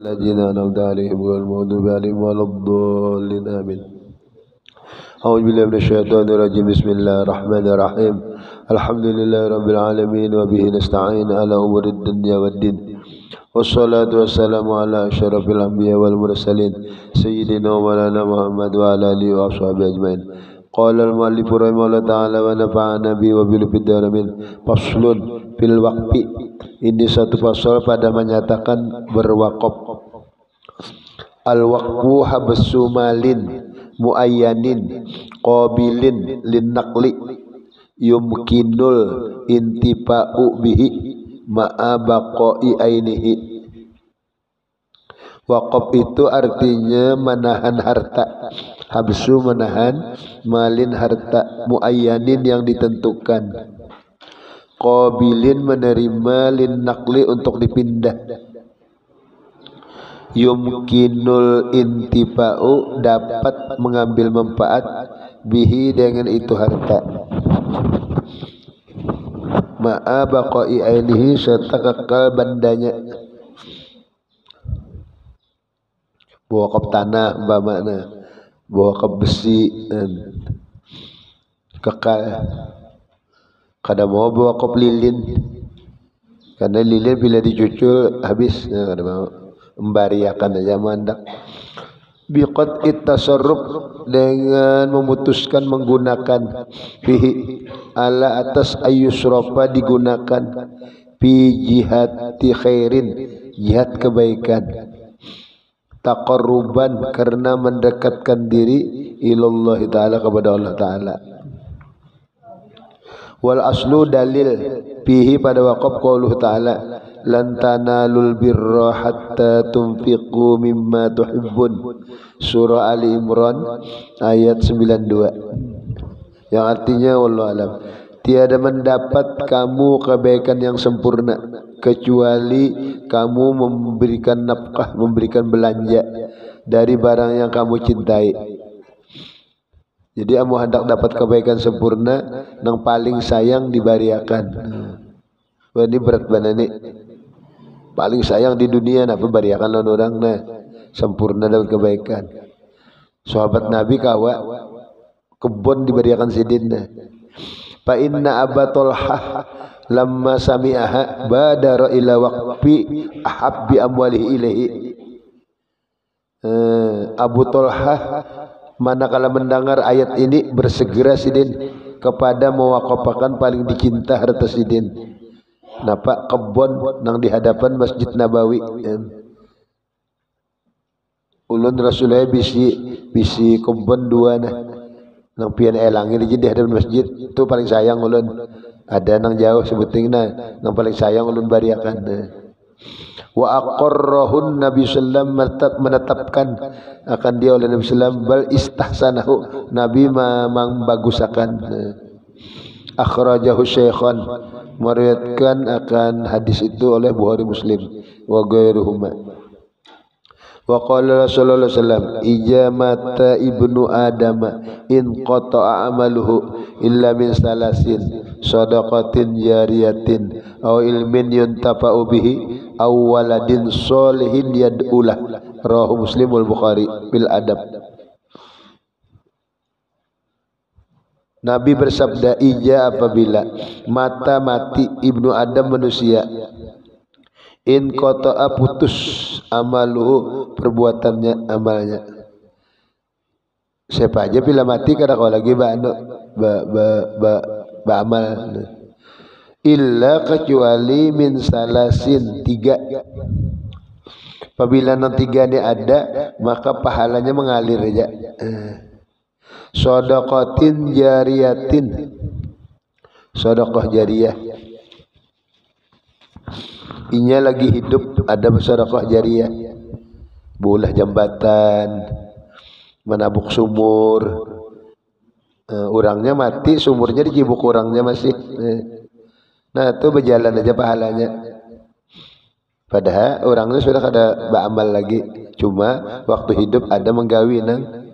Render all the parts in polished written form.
الذين أنعمت عليهم غير المغضوب عليهم ولا الضالين آمين. أعوذ بالله من الشيطان الرجيم. بسم الله الرحمن الرحيم. الحمد لله رب العالمين وبه نستعين على أمور الدنيا والدين والصلاة والسلام على أشرف الأنبياء والمرسلين سيدنا ومولانا محمد وعلى آله وصحبه أجمعين. قال المؤلف رحمه الله تعالى ونفعنا به وبه في الدار آمين. Faslun fil waqfi. Ini satu pasal pada menyatakan berwakaf. Al-waqfu habsu malin muayyanin qabilin linnaqli yumkinul intifa'u bihi ma'a baqa'i ainihi. Wakaf itu artinya menahan harta. Habsu menahan, malin harta, muayyanin yang ditentukan, qabilin menerima, linnaqli untuk dipindah, yumkinul intifa'u dapat mengambil manfaat, bihi dengan itu harta, ma'a baqa'i ainihi serta kekal bandanya. Wakaf tanah umpamana, wakaf besi kekal. Kada mau wakaf lilin, karena lilin bila dicucul habis, kada mau membariakan aja mandak. Biqat tasarruf dengan memutuskan menggunakan, fihi ala atas ayusrofa digunakan, fi jihati khairin jihad kebaikan, taqarruban karena mendekatkan diri ilallah ta'ala kepada Allah ta'ala. Wal aslu dalil fihi pada waqaf qauluh ta'ala lan tanalul birra hatta tunfiqu mimma tuhibbun, surah Ali Imran ayat 92, yang artinya wallahu alam, tiada mendapat kamu kebaikan yang sempurna kecuali kamu memberikan nafkah, memberikan belanja dari barang yang kamu cintai. Jadi amu hendak dapat kebaikan sempurna, nang paling sayang dibariakan. Wah, ini berat banget nih. Paling sayang di dunia napa bariakan lawan orang nah sempurna dapat kebaikan. Sahabat Nabi kawa kebun dibariakan sidinna. Fa inna Aba Talhah lamma sami'aha badara ila waqfi ahabbi amwalihi ilaihi. Abu Talhah manakala mendengar ayat ini bersegera sidin kepada mewakafkan paling dicinta harta sidin. Napa kebun nang di hadapan Masjid Nabawi. Ulun Rasulullah bisi kebun dua nah nang pian elangi di hadapan masjid itu paling sayang ulun. Ada nang jauh sebutingna nang paling sayang ulun bariakan. Wa aqarrahun Nabi sallam menetapkan akan dia oleh Nabi sallam, bal istahsanahu Nabi memang bagusakan. Akhrajahu Syaikhan, meriwayatkan akan hadis itu oleh Bukhari Muslim wa ghairuhuma. Wa qala Rasulullah sallallahu alaihi wasallam, ija mata ibnu Adam in qata'a amaluhu illa min salasin, sadaqatin jariyatin aw ilmin yuntafa'u bihi aw waladin sholihin yad'ulah. Rawahu Muslim wal Bukhari bil adab. Nabi bersabda, ija apabila mati ibnu Adam manusia, in qata'a putus amaluhu perbuatannya, amalnya. Siapa aja bila mati kada kau lagi amal. Illa kecuali min salasin, tiga. Apabila non tiga ini ada, maka pahalanya mengalir aja. Shadaqatin jariyatin, sedekah jariyah. Inya lagi hidup ada sedekah jariyah, bulah jambatan, menabuk sumur. Orangnya mati, sumurnya dicibuk orangnya masih. Nah itu berjalan aja pahalanya. Padahal orangnya sudah kada beramal lagi, cuma waktu hidup ada menggawi nang.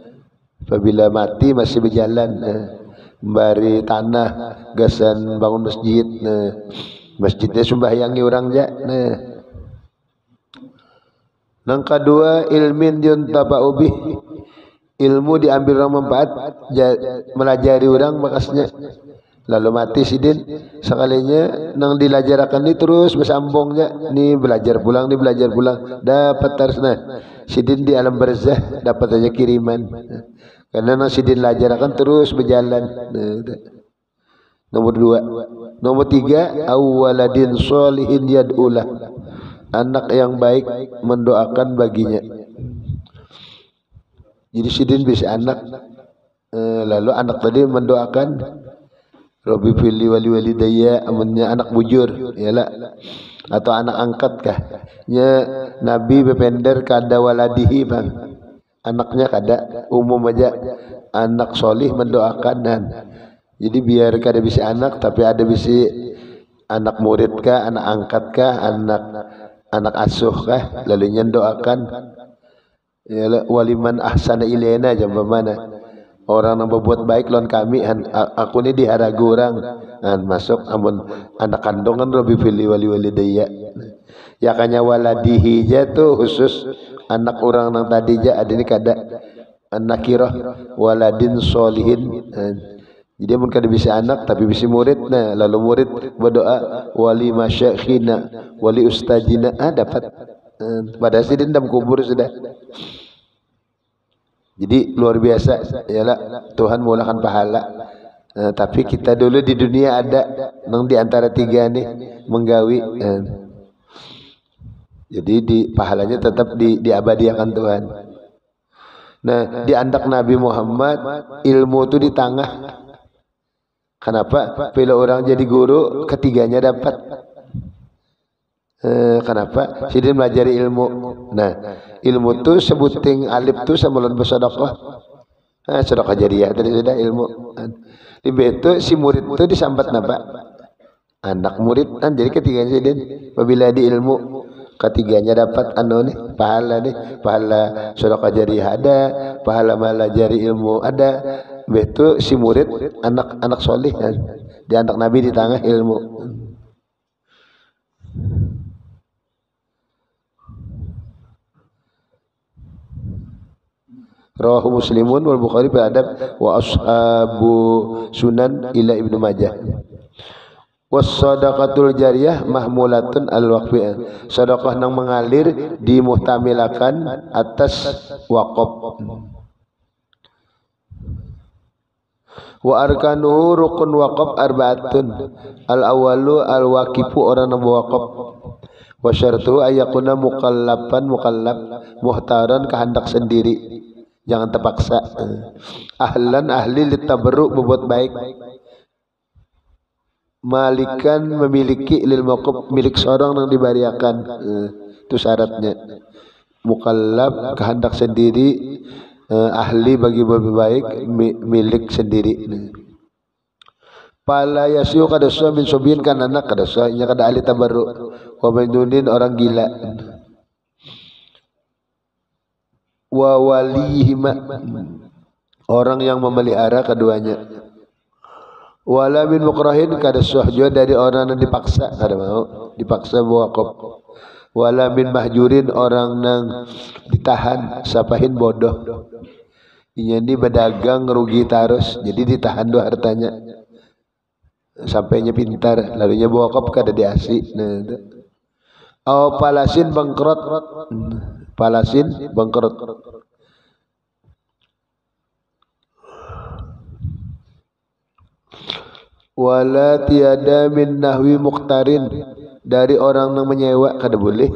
Apabila mati masih berjalan, membari tanah, gasan bangun masjid, masjidnya sembahyangi orang aja. Nang kedua ilmin yuntafa'u bih, ilmu diambil orang manfaat, melajari orang makasnya lalu mati sidin sekalinya nang dilajarakan ni terus bersambungnya ni belajar pulang dapat terusna sidin di alam barzah dapat aja kiriman karena nang sidin lajarakan terus berjalan. Nomor dua. Nomor tiga, awaladin solihin yad'ulah, anak yang baik mendoakan baginya. Jadi sidin bisa anak, lalu anak tadi mendoakan Rabbi fili wali walidayya, amunnya anak bujur yalah atau anak angkat kah nya Nabi bepender kada waladihi bang, anaknya kada umum aja anak solih mendoakan. Jadi biar kada bisa anak tapi ada bisa anak murid kah, anak angkat kah, anak asuh kah, lalu doakan yalah waliman ahsana ilaina jamba mana orang yang berbuat baik lawan kami aku ni diharagu orang masuk amun anak kandungan Rabbi fili wali walidayya ya kanya waladihi jatuh khusus anak orang yang tadi ja ada ni kada nakirah waladin solihin. Jadi mun kada bisa anak tapi bisa murid, nah lalu murid berdoa wali masyayikhina wali ustadina dapat pada sidin dalam kubur sudah. Jadi luar biasa yalah Tuhan mulakan pahala. Tapi kita dulu di dunia ada nang di antara tiga nih menggawi. Jadi di pahalanya tetap diabadikan Tuhan. Nah, di andak Nabi Muhammad ilmu itu di tengah. Kenapa? Bila orang jadi guru ketiganya dapat. Kenapa? Sidin melajari ilmu. Nah, ilmu tu sebuting alif tu samulun bersedekah. Sedekah jariah tadi sudah ilmu. Di betu si murid tu disambat napa? Anak murid kan jadi ketiganya sidin. Apabila di ilmu ketiganya dapat nih pahala sedekah jariah ada, pahala melajari ilmu ada. Betu si murid anak soleh di anak Nabi di tengah ilmu. Rawahu Muslimun wal Bukhari bil adab wa ashabu sunan ila Ibnu Majah. Was sadaqatul jariyah mahmulatun al waqfi. Sedekah nang mengalir dimuhtamilakan atas waqaf. Wa arkanuhu rukun waqaf arba'atun. Al awalu al waqifu orang nang waqaf. Wa syartu ayakuna mukallab muhtaran kehendak sendiri. Jangan terpaksa. Ahlan ahli litabarruk berbuat baik. Malikan memiliki lil maqab milik seorang yang dibariakan. Itu syaratnya. Mukallab kehendak sendiri, ahli bagi berbuat baik milik sendiri. Pala yasyu kada sa min subin kan anak kada sa nya kada ahli tabarruk. Wa badunin orang gila. Wa walihima orang yang memelihara keduanya. Wala min mukrahin kada sahja dari orang yang dipaksa kada mau dipaksa waqaf. Wala min mahjurin orang yang ditahan sapahin bodoh. Ini berdagang rugi terus jadi ditahan dua hartanya sampainya pintar lalunya waqaf kada diasi. Au palasin bangkrut. Palasin bangkrut. Wala tiada min nahwi muqtarin dari orang yang menyewa kada boleh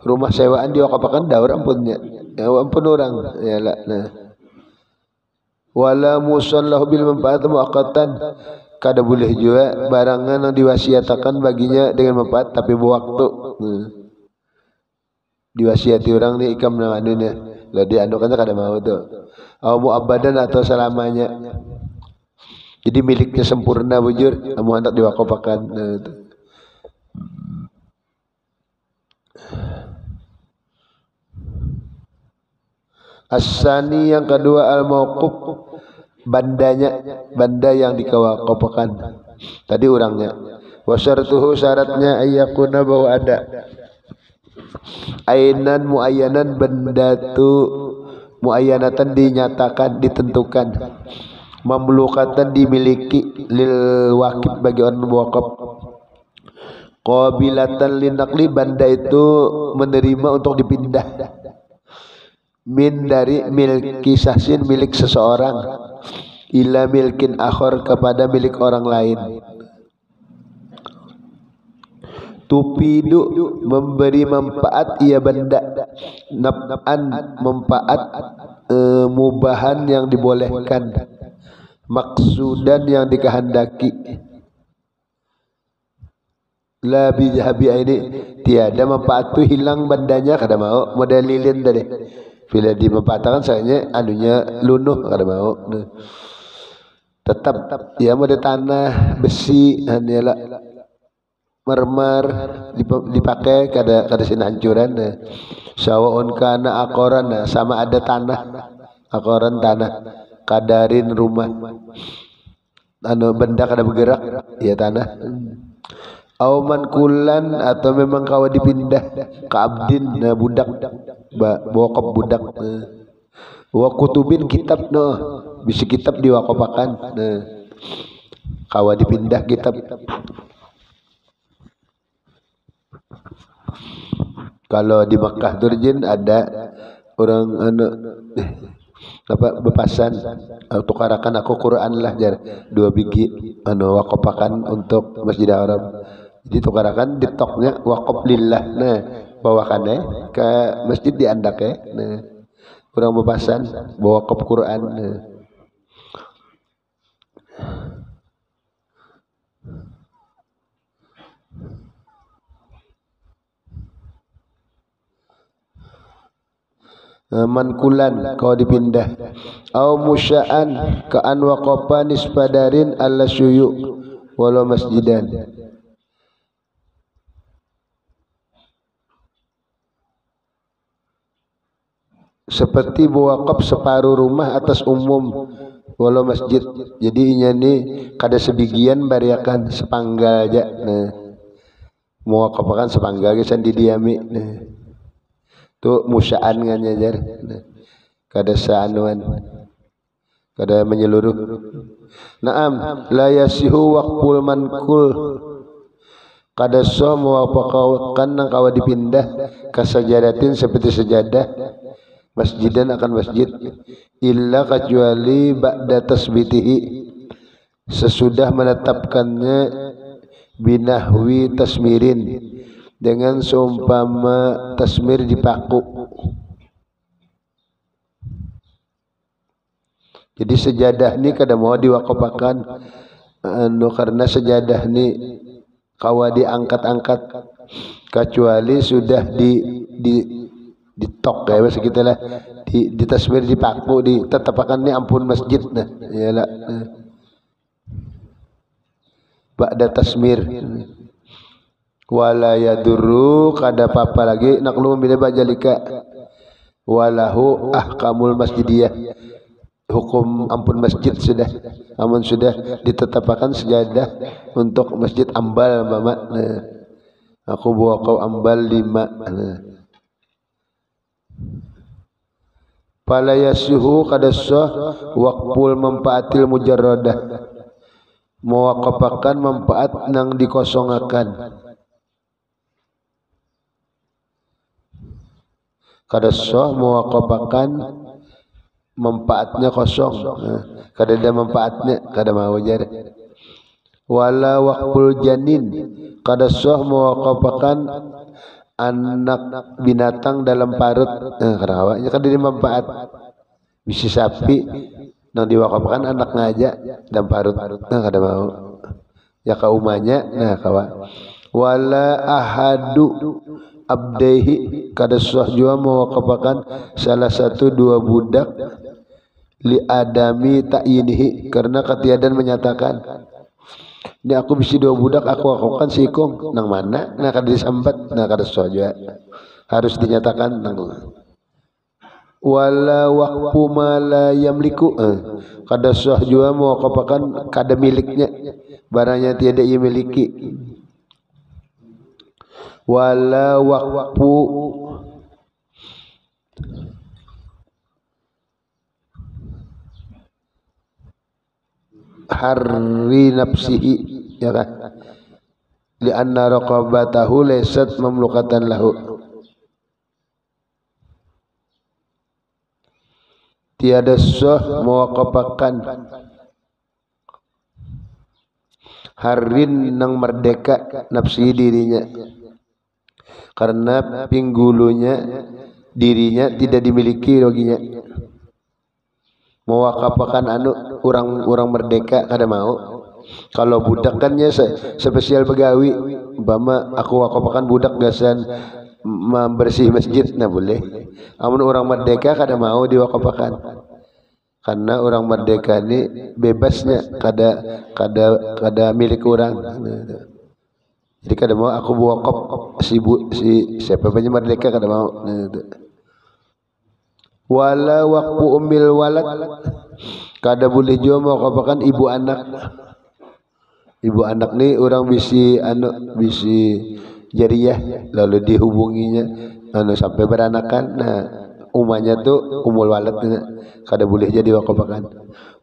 rumah sewaan diwakafkan daur ampunnya ya ampun orang yalah. Nah wala musallahu bil manfaat muaqqatan kada boleh juga barangan yang diwasiatakan baginya dengan manfaat tapi berwaktu. Diwasiati orang ni ikam nama dunia lah diandukannya kada mau tu muabadan atau selamanya jadi miliknya sempurna bujur amu hendak diwakafkan. As-sani yang kedua al-mauquf banda yang dikawakafkan tadi orangnya. Wa syartuhu syaratnya ayyakuna bahwa ada Ainan muayyanan, benda tu muayyanatan dinyatakan, ditentukan. Mamlukatan dimiliki, lil wakif bagi orang wakaf. Qabilatan linakli, benda itu menerima untuk dipindah. Min dari milki syahsin, milik seseorang, ila milkin akhor, kepada milik orang lain. Tupidu, memberi manfaat ia benda, naf'an, manfaat, mubahan yang dibolehkan, maksudan yang dikehendaki. La bijahabi, ini tiada manfaat tu hilang bandanya, kada mau model lilin tadi. Bila dimanfaatkan sayanya anunya lunuh, kada mau. Tetap ya model tanah, besi, hanyalah mermer dipakai, kada sina hancuran. Sawaun kana akoran, sama ada tanah, akoran tanah, kadarin rumah, anu benda kada bergerak ya tanah. Au mankulan, atau memang kawa dipindah, ka abdin, budak, bokop budak. Wa kutubin, kitab, no bisi kitab diwakopakan, kawa dipindah kitab. Kalau di Makkah Turjin ada orang bepasan, tukarakan aku Quran lah jar 2 biji wakopakan untuk Masjid Haram. Jadi tukarakan di toknya wakop lillah, bawakannya ke masjid diandak ya. Orang bepasan bawa wakop Quran. Mankulan, kau dipindah. Au musya'an, ka an waqafa nispadarin alla syuyu walau masjidan. Seperti bewakaf separuh rumah atas umum walau masjid. Jadi ini kada sebagian bariakan sepanggal aja. Mewakafakan sepanggal gesan didiami. Tu musya'an nganyajar, kada saanuan, kada menyeluruh. Naam, la yasihu waqful mankul, kada sah mewakafakan nang kawa dipindah, kasajadatin seperti sejadah, masjidan akan masjid, illa kecuali ba'da tasbitihi, sesudah menetapkannya, binahwi tasmirin, dengan seumpama tasmir dipaku. Jadi sejadah ni kada mau diwakopakan, karena sejadah ni kawa diangkat-angkat, kecuali sudah di tok ya bahasa kita lah, di tasmir dipaku, ditetapakan ni ampun masjid nah, iyalah ba'da tasmir. Wala yadurru, kada apa-apa lagi naklu bila bajalika, walahu ahkamul masjidiyah, hukum ampun masjid sudah, amun sudah ditetapkan sejadah untuk masjid ambal mama. Aku bawa kau ambal 5. Fala yasuhu, kada sah waqful manfaatil mujarradah, mewakafakan manfaat nang dikosongakan. Kada sah mewakafakan manfaatnya kosong, kada ada manfaatnya, kada mau jar. Wala waqful janin, kada sah mewakafakan anak binatang dalam parut, kada awaknya kada ada manfaat. Bisi sapi nang diwakafkan anak ngajak dalam parut, kada mau. Ya kaumanya, kawa. Wala ahadu abdehi, kada sah jua mewakafakan salah satu 2 budak, li adami ta'yinihi, karena ketiadaan menyatakan, ini aku bisi 2 budak, aku wakafkan si ikung nang mana, kada disambat, kada sah jua, harus dinyatakan nang. Wala waqfu ma la yamliku, kada sah jua mewakafakan kada miliknya, barangnya tiada ia miliki. wala waqfu harri nafsihi, ya kan, li anna raqabatahu laysat mamlukatan lahu, tiada sah mewaqafakan harin nang merdeka nafsi dirinya, karena pinggulunya dirinya tidak dimiliki baginya. Mewaqafakan anu orang merdeka kada mau. Kalau budak kan ya spesial begawi, umpama aku waqafakan budak gasan membersih masjid, nah boleh. Amun orang merdeka kada mau diwaqafakan, karena orang merdeka ini bebasnya kada milik orang. Jadi kada mau aku wakaf si siapa punya merdeka, kada mau. Wala waqfu ummil walad, kada boleh juga mewaqafakan ibu anak. Ibu anak ni orang bisi jariyah, lalu dihubunginya sampai beranakan, nah umanya tu umul walad, kada boleh jadi waqafakan.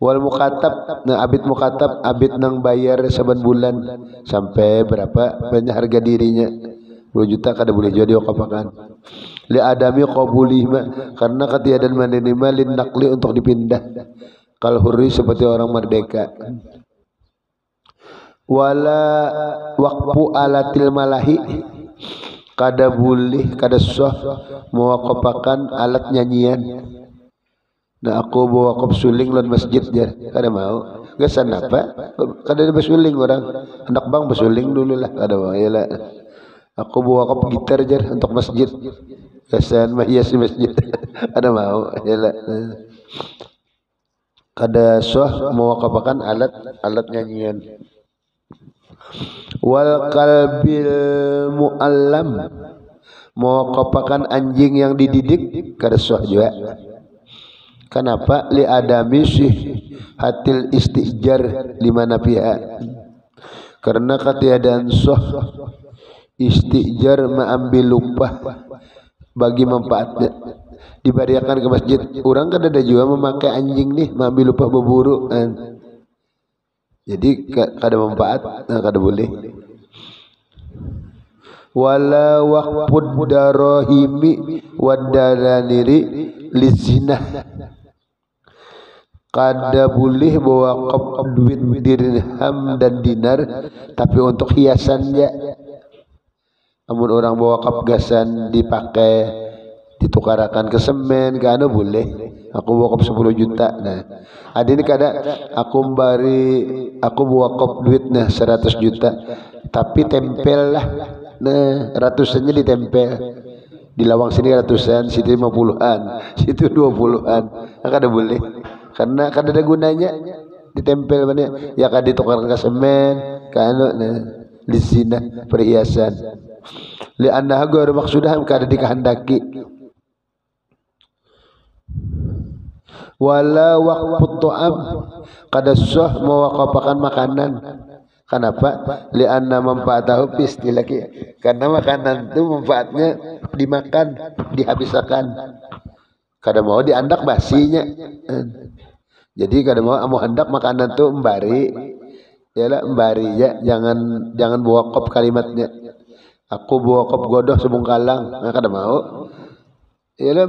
Wal mukatab, nah abid mukatab, abid nang bayar saban bulan sampai berapa banyak harga dirinya 10 juta, kada boleh jadi waqafakan. Li adami qabulih, karena ketiadaan menerima lin naqli untuk dipindah, kal hurri seperti orang merdeka. Wala waqfu alatil malahi, kada boleh kada sah mewaqafakan alat nyanyian. Nah aku bawa wakaf suling lan masjid ya, kada mau. Gasan apa? Kada ada basuling orang. Hendak bang basuling dulu lah, kada mau. Yalah. Aku bawa wakaf gitar jar untuk masjid. Gasan menghiasi masjid. Kada mau. Yalah. Kada sah mewaqafakan alat nyanyian. Wal qalbil muallam, mewaqafakan anjing yang dididik kada sah juga. Kenapa? Li adami hatil istijar limana pihak, karena ketiadaan sah istijar mengambil upah bagi manfaatnya, diberiakan ke masjid. Orang kan ada juga memakai anjing nih mengambil upah berburu, jadi kada manfaat, kada boleh. Wala waqfud darahimi wadalaniri lizinah, kada boleh mewaqaf duit dirham dan dinar tapi untuk hiasannya. Amun orang mewaqaf gasan dipakai ditukarakan ke semen ke anu boleh. Aku mewaqaf 10 juta, nah ada ini kada aku mewaqaf duit nah 100 juta tapi tempel lah, nah ratusannya ditempel di lawang sini ratusan, situ 50-an, situ 20-an, kada boleh. Karena kan ada gunanya ditempel banyak, ya kan ditukarkan ke semen, ke anu, nah lisina perhiasan. Li annaha ghairu maqsudah, kada dikehendaki. Wala waqfut ta'am, kada sah mewaqafakan makanan. Kenapa? Li anna manfaatahu fi istilaki, karena makanan itu manfaatnya dimakan, dihabiskan. Kada mau diandak basinya. Jadi kada mau amu hendak makanan tu embari, yalah embari ya, jangan bawa kop kalimatnya. Aku bawa kop godoh sebungkalang, kada mau. Yalah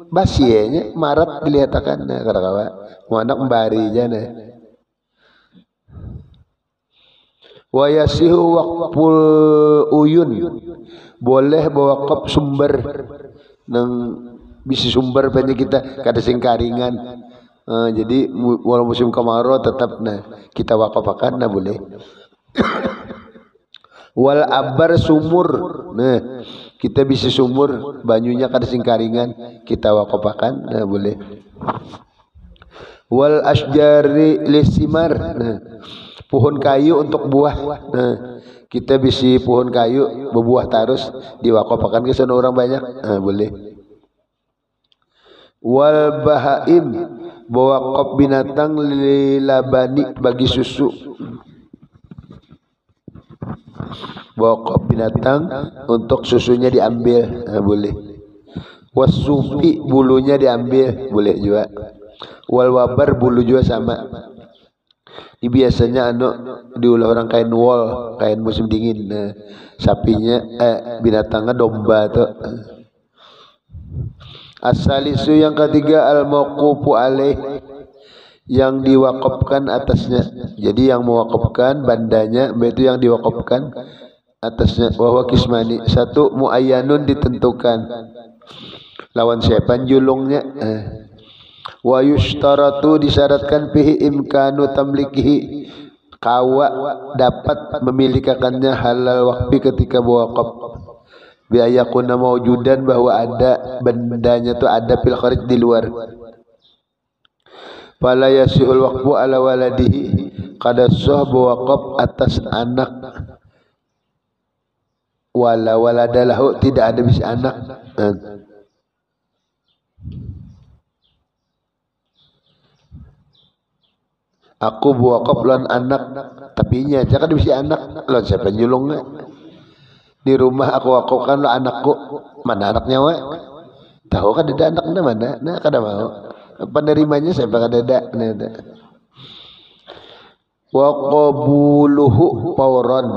basi nya marat dilihatakan, kada kawa. Mau hendak embari ja nah. Wa yasihu waqful uyun, boleh bawa kop sumber nang bisi sumber banyak kita kada sing karingan. Jadi walau musim kemarau tetap nah kita waqafakan, nah boleh. Wal abar sumur, nah kita bisa sumur banyunya kada sing karingan kita waqafakan, nah boleh. Wal asjari lisimar, nah pohon kayu untuk buah, nah kita bisa pohon kayu berbuah terus diwaqafakan ke sana orang banyak, nah boleh. Wal bahaim, bawa kop binatang lilabani bagi susu. wakaf binatang untuk susunya diambil, boleh. Wasufi bulunya diambil, boleh juga. Wal wabar bulu juga sama. Ini biasanya diulah orang kain wol, kain musim dingin. Nah, sapinya binatangnya domba tuh. As-salisu yang ketiga al-mauqufu alaih, yang diwakafkan atasnya. Jadi yang mewakafkan bandanya itu yang diwakafkan atasnya. Wa kismani, satu muayyanun ditentukan lawan siapa julungnya. Wa yushtaratu disyaratkan fihi imkanu tamlikihi, kawa dapat memilikakannya halal wakfi ketika mewakaf. Biayakuna mawjudan, bahwa ada bendanya tu ada fil kharij di luar. Fala yasihul waqfu ala waladihi, kada sah wakaf atas anak. Wala waladalahu, tidak ada bisa anak. Aku wakaf lan anak, tapi nya jangan bisa anak lan siapa nyulungnya. Di rumah aku wakafkan lo anakku, mana anaknya wa? Tahu kan ada anaknya mana? Nah kada mau. Penerimanya siapa kada ada? Wa qabuluhu fawran,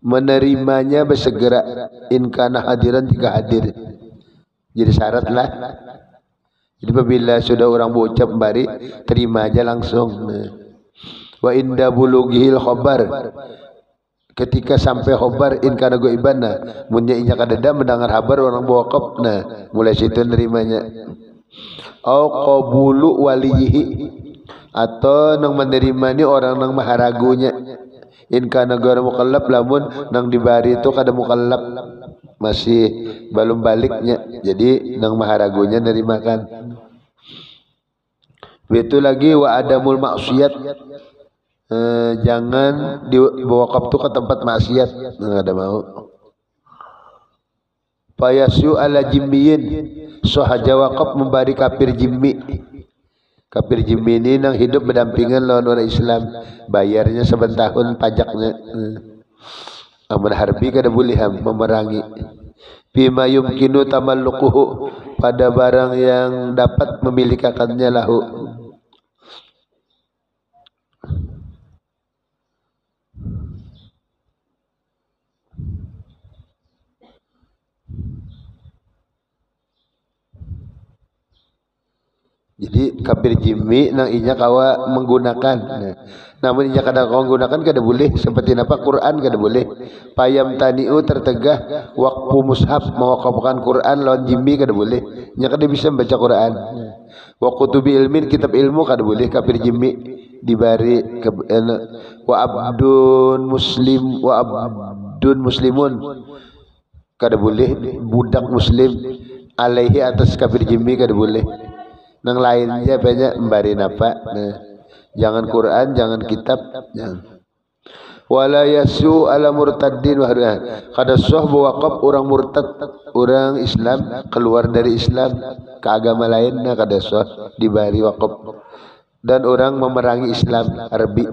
menerimanya bersegera. In kana hadiran, jika hadir. Jadi syarat lah. Jadi apabila sudah orang berucap bari, terima aja langsung. Wa inda bulughil khabar, ketika sampai khobar in kana goibana, munnya inya kadada mendengar kabar orang wakaf, nah mulai situ nerimanya. Au qabulu walihi, atau nang menerimani orang nang maharagunya. In kana gara mukallaf, lamun nang dibari itu kada mukallaf, masih belum baliknya, jadi nang maharagunya nerimakan. Betul lagi wa adamul maksiat, jangan diwakaf tu ke tempat maksiat, nggak ada mau. Fayasu ala jimmiyin, sahaja wakaf membari kafir jimmi. Kafir jimmi ini nang hidup berdampingan lawan orang Islam, bayarnya sebentahun pajaknya. Amun harbi kada boleh memerangi. Bima yumkinu tamalluquhu, pada barang yang dapat memilikakannya lahu. Jadi kafir jimmi nang inya kawa menggunakan. Namun inya kada kawa menggunakan kada boleh. Seperti apa Quran kada boleh. Payam taniu tertegah wakfu mushaf, mewakafkan Quran lawan jimmi kada boleh. Inya kada bisa membaca Quran. Wa kutubi ilmin, kitab ilmu kada boleh kafir jimmi dibari. Wa abdun muslim, wa abdun muslimun kada boleh, budak muslim alaihi atas kafir jimmi kada boleh. Nang lainnya banyak membari napa. Nah, jangan Quran, jangan kitab, jangan. Wala yasu ala murtaddin wa kada sah wakaf orang murtad, orang Islam keluar dari Islam ke agama lain, kada sah dibari wakaf. Dan orang memerangi Islam Arabi.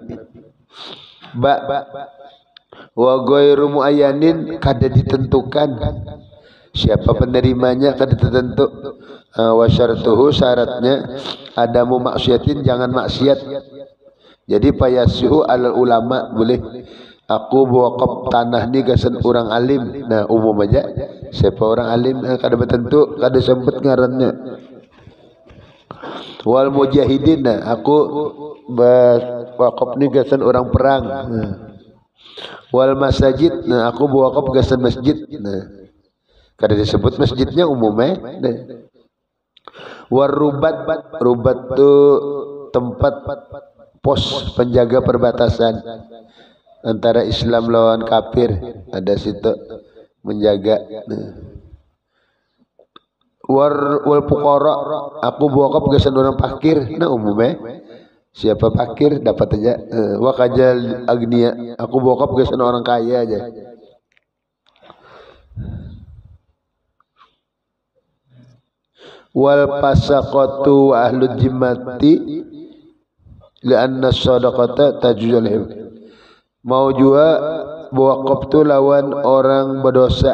Wa ghairu muayyanin, kada ditentukan siapa penerimanya, kada tertentu. Wa syartuhu, syaratnya adamu maksiatin, jangan maksiat. Jadi payasuhu alal ulama, boleh. Aku wakaf tanah ni gasan orang alim. Nah umum aja siapa orang alim, kada bertentu, kada sempet ngarannya. Wal mujahidin, nah aku wakaf ni gasan orang perang. Wal masajid, nah aku wakaf gasan masjid. Nah kada disebut masjidnya umumnya. Warubat, rubat tu tempat pos penjaga perbatasan antara Islam lawan kafir, ada situ menjaga. Wal fuqara, aku wakaf gasan orang fakir. Nah umumnya siapa fakir dapat aja. Wa kajal agniya, aku wakaf gasan orang kaya aja. Wal pasaqatu wa ahlul jimmati lianna sadaqata tajuzul. Mau juga Wakaf tu lawan orang berdosa.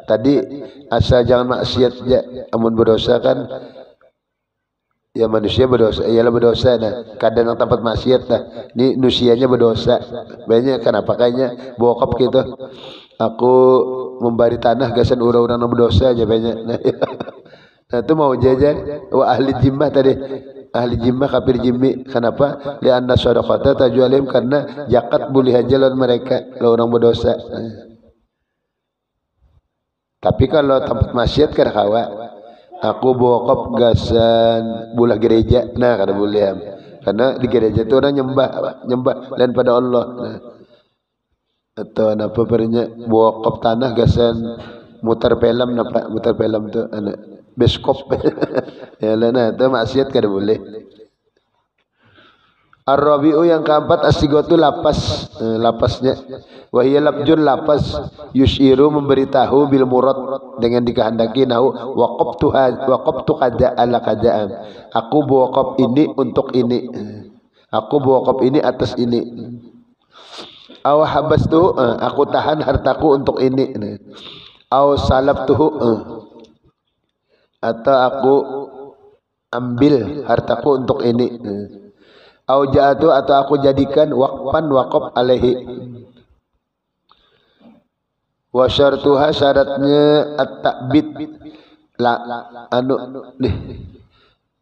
Tadi asal jangan maksiat aja. Amun berdosa kan ya manusia berdosa, ialah berdosa nah. Kadang tempat maksiat dah. Ini manusianya berdosa. Banyak kenapa kayaknya wakaf gitu. Aku memberi tanah gasan orang-orang yang berdosa aja banyak. Nah, itu mau jajan. Wah ahli jimmah tadi. Ahli jimmah kafir jimmi. Kenapa? Lianna shadaqata tajualim, karena zakat boleh aja lawan mereka kalau orang berdosa. Tapi kalau tempat maksiat kan kawa. Aku wakaf gasan bulah gereja. Nah kada boleh. Karena di gereja itu orang nyembah lain pada Allah. Nah. Atau apa pernya wakaf tanah gasan mutar film tu anak beskop. Ya lah itu maksiat kada boleh. Ar-rabi'u yang keempat as-sigatu lapas, lapasnya wa hiya labjun lapas yusyiru memberitahu bil murad dengan dikehendaki nahu waqaftu kada ala kadaan, aku berwakaf ini untuk ini, aku berwakaf ini atas ini. Aw habastu, aku tahan hartaku untuk ini. Aw salabtuhu, atau aku ambil hartaku untuk ini. Au ja'atu, atau aku jadikan wakaf alaihi. Wa syartuha, syaratnya at-ta'bid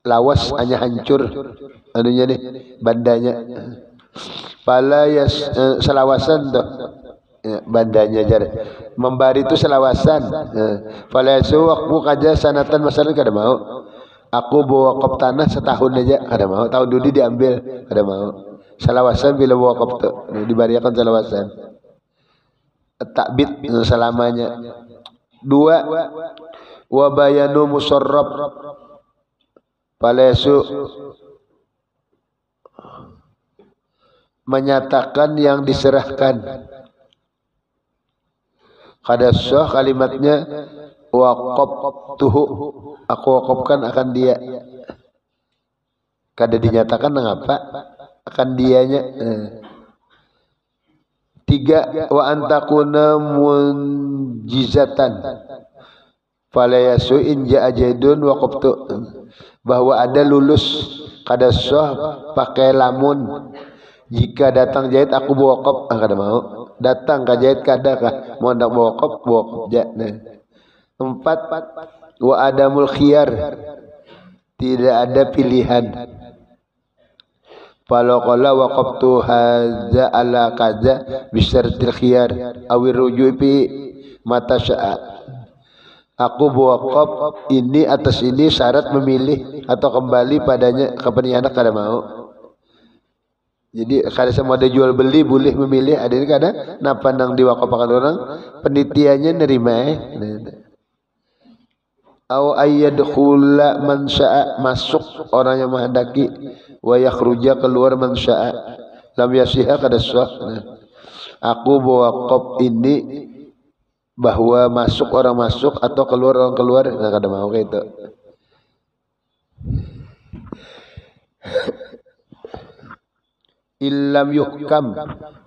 lawas hanya hancur anunya nih bandanya. Pala ya selawasan tuh ya, bandanya jar membari itu selawasan. Pala yasu wakfu kaja sanatan masalah kada mau. Aku bawa wakaf tanah setahun aja kada mau, tahun dulu diambil kada mau. Selawasan bila bawa wakaf tu dibariakan selawasan. Takbid selamanya. Dua, wa bayanu musarraf, palesu menyatakan yang diserahkan. Kada sah kalimatnya waqaftuhu, aku wakafkan akan dia. Kada dinyatakan mengapa akan dianya. Tiga, wa antakuna munjizatan, falayasu in ja'a jaidun waqaftu, bahwa ada lulus kada sah pakai lamun. Jika datang jahit aku wakaf, kada mau. Datang ka jahit kada kah mau ndak wakaf ja. Empat, wa adamul khiyar, tidak ada pilihan. Kalau qala waqaftu hadza ala kaza bisyartil khiyar awir ruju' fi mata syaa, aku wakaf ini atas ini syarat memilih atau kembali padanya kapan anak kada mau. Jadi kada semua ada jual beli boleh memilih, ada ini kada napa nang diwakafkan orang penitiannya nerima Aw ayyadkhula man syaa, masuk orang yang menghendaki, wa yakhruja keluar man syaa, lam yasiha kada sah. Aku wakaf ini bahwa masuk orang masuk atau keluar orang keluar, nah kada mau kayak itu. Illam yuhkam,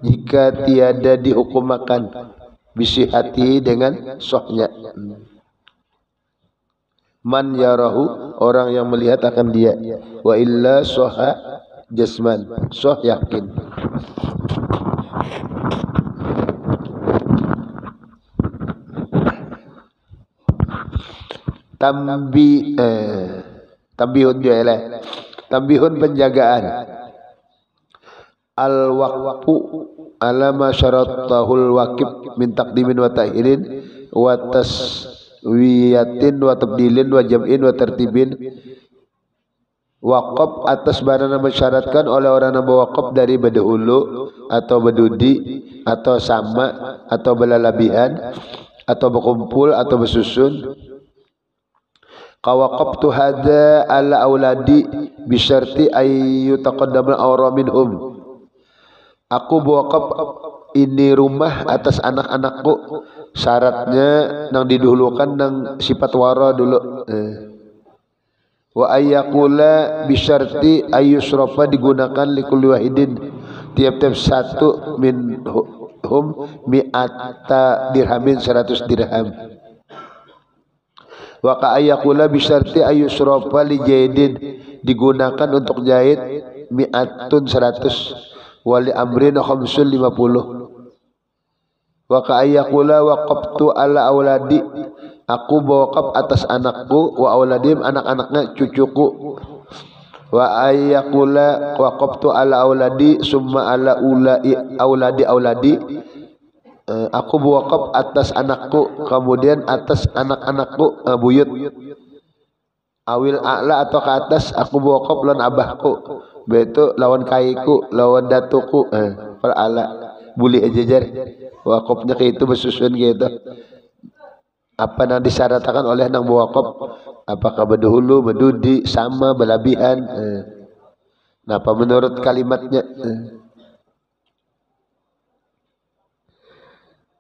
jika tiada dihukumakan, bisihati dengan sahnya. Man yarahu, orang yang melihat akan dia, wa illa soha jasman, soh yakin. Tambihun dia lah, tambihun penjagaan. Al waqfu ala ma syaratahul waqib min taqdimin wa ta'khilin wa taswiyatin wa tabdilin wa jam'in wa tertibin. Waqaf atas barang yang mensyaratkan oleh orang yang berwaqaf dari berdahulu atau berdudi atau sama atau berlalabihan atau berkumpul atau bersusun. Qawaqaftu hadza ala auladi bisyarti ay yutaqaddama awra minhum. Aku wakaf ini rumah atas anak-anakku, syaratnya nang didahulukan nang sifat wara dulu. Wa ayyakula bisyarti ayyusrafa, digunakan likulli wahidin, tiap-tiap satu min mi'ata dirhamin 100 dirham. Wa ka ayakula bisyarti ayusrofa li jahidin digunakan untuk jahit mi'atun 100 wali amrin khamsun 50. Wa ka ayakula waqaftu ala auladi aku bawakaf atas anakku wa auladim anak-anaknya cucuku. Wa ayakula waqaftu ala auladi summa ala auladi aku berwakaf atas anakku kemudian atas anak-anakku buyut awil a'la atau ke atas aku berwakaf lawan abahku betu lawan kaiku lawan datuku fal ala buli ajajar wakafnya kayak itu bersusun gitu apa yang disyaratkan oleh nang berwakaf apakah berdahulu berdudi sama berlebihan apa menurut kalimatnya.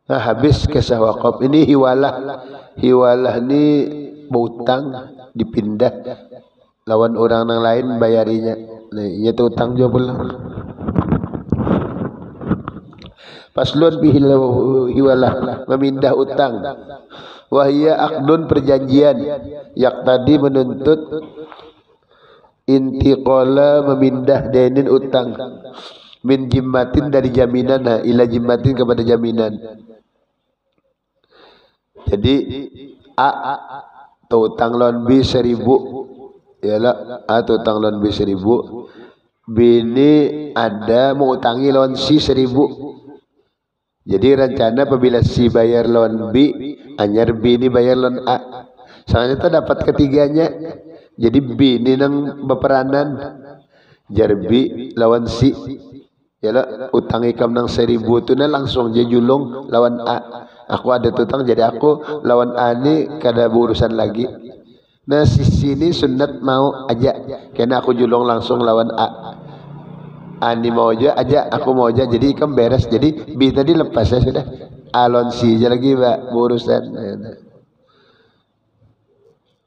Nah, habis kisah wakaf ini hiwalah ini berutang dipindah lawan orang yang lain bayarinya. Nah, itu utang juga pula. Paslon bihi hiwalah memindah utang. Wahia akdun perjanjian yak tadi menuntut intiqala memindah denin utang min jimmatin dari jaminan ila jimmatin kepada jaminan. Jadi atau utang lawan B 1000 ialah atau utang lawan B 1000 B ini ada mau utangi lawan C 1000. Jadi rencana apabila C bayar lawan B anyar B ini bayar lawan A soalnya itu dapat ketiganya. Jadi B ini nang berperanan jar B lawan C ialah utang ikam nang 1000 tu na langsung dia julung lawan A. Aku ada tutang jadi aku lawan A ni kada berurusan lagi. Nah sisi ini sunat mau aja karena aku julung langsung lawan A. A ni mau aja aku mau aja jadi ikam beres. Jadi B tadi lepas ya sudah. A lawan C aja lagi Pak berurusan.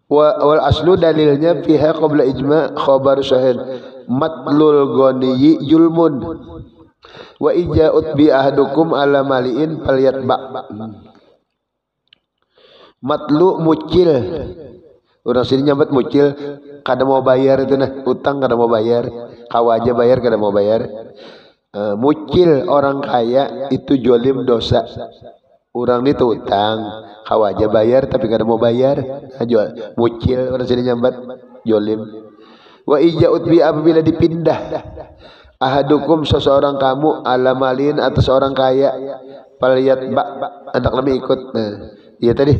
Wal aslu dalilnya fiha qabla ijma' khabar sahih matlul ghaniyi julmun wa ija'ut bi ahadukum ala maliin falyatba. Matlu mucil orang sini nyambat mucil kada mau bayar itu nah utang kada mau bayar kawa aja bayar kada mau bayar. Mucil orang kaya itu jolim dosa. Orang itu utang kawa aja bayar tapi kada mau bayar mucil orang sini nyambat jolim. Wa ija'ut bi apabila dipindah ahadukum seseorang kamu ala malin atas orang kaya falyatba anak lami ikut. Nah iya tadi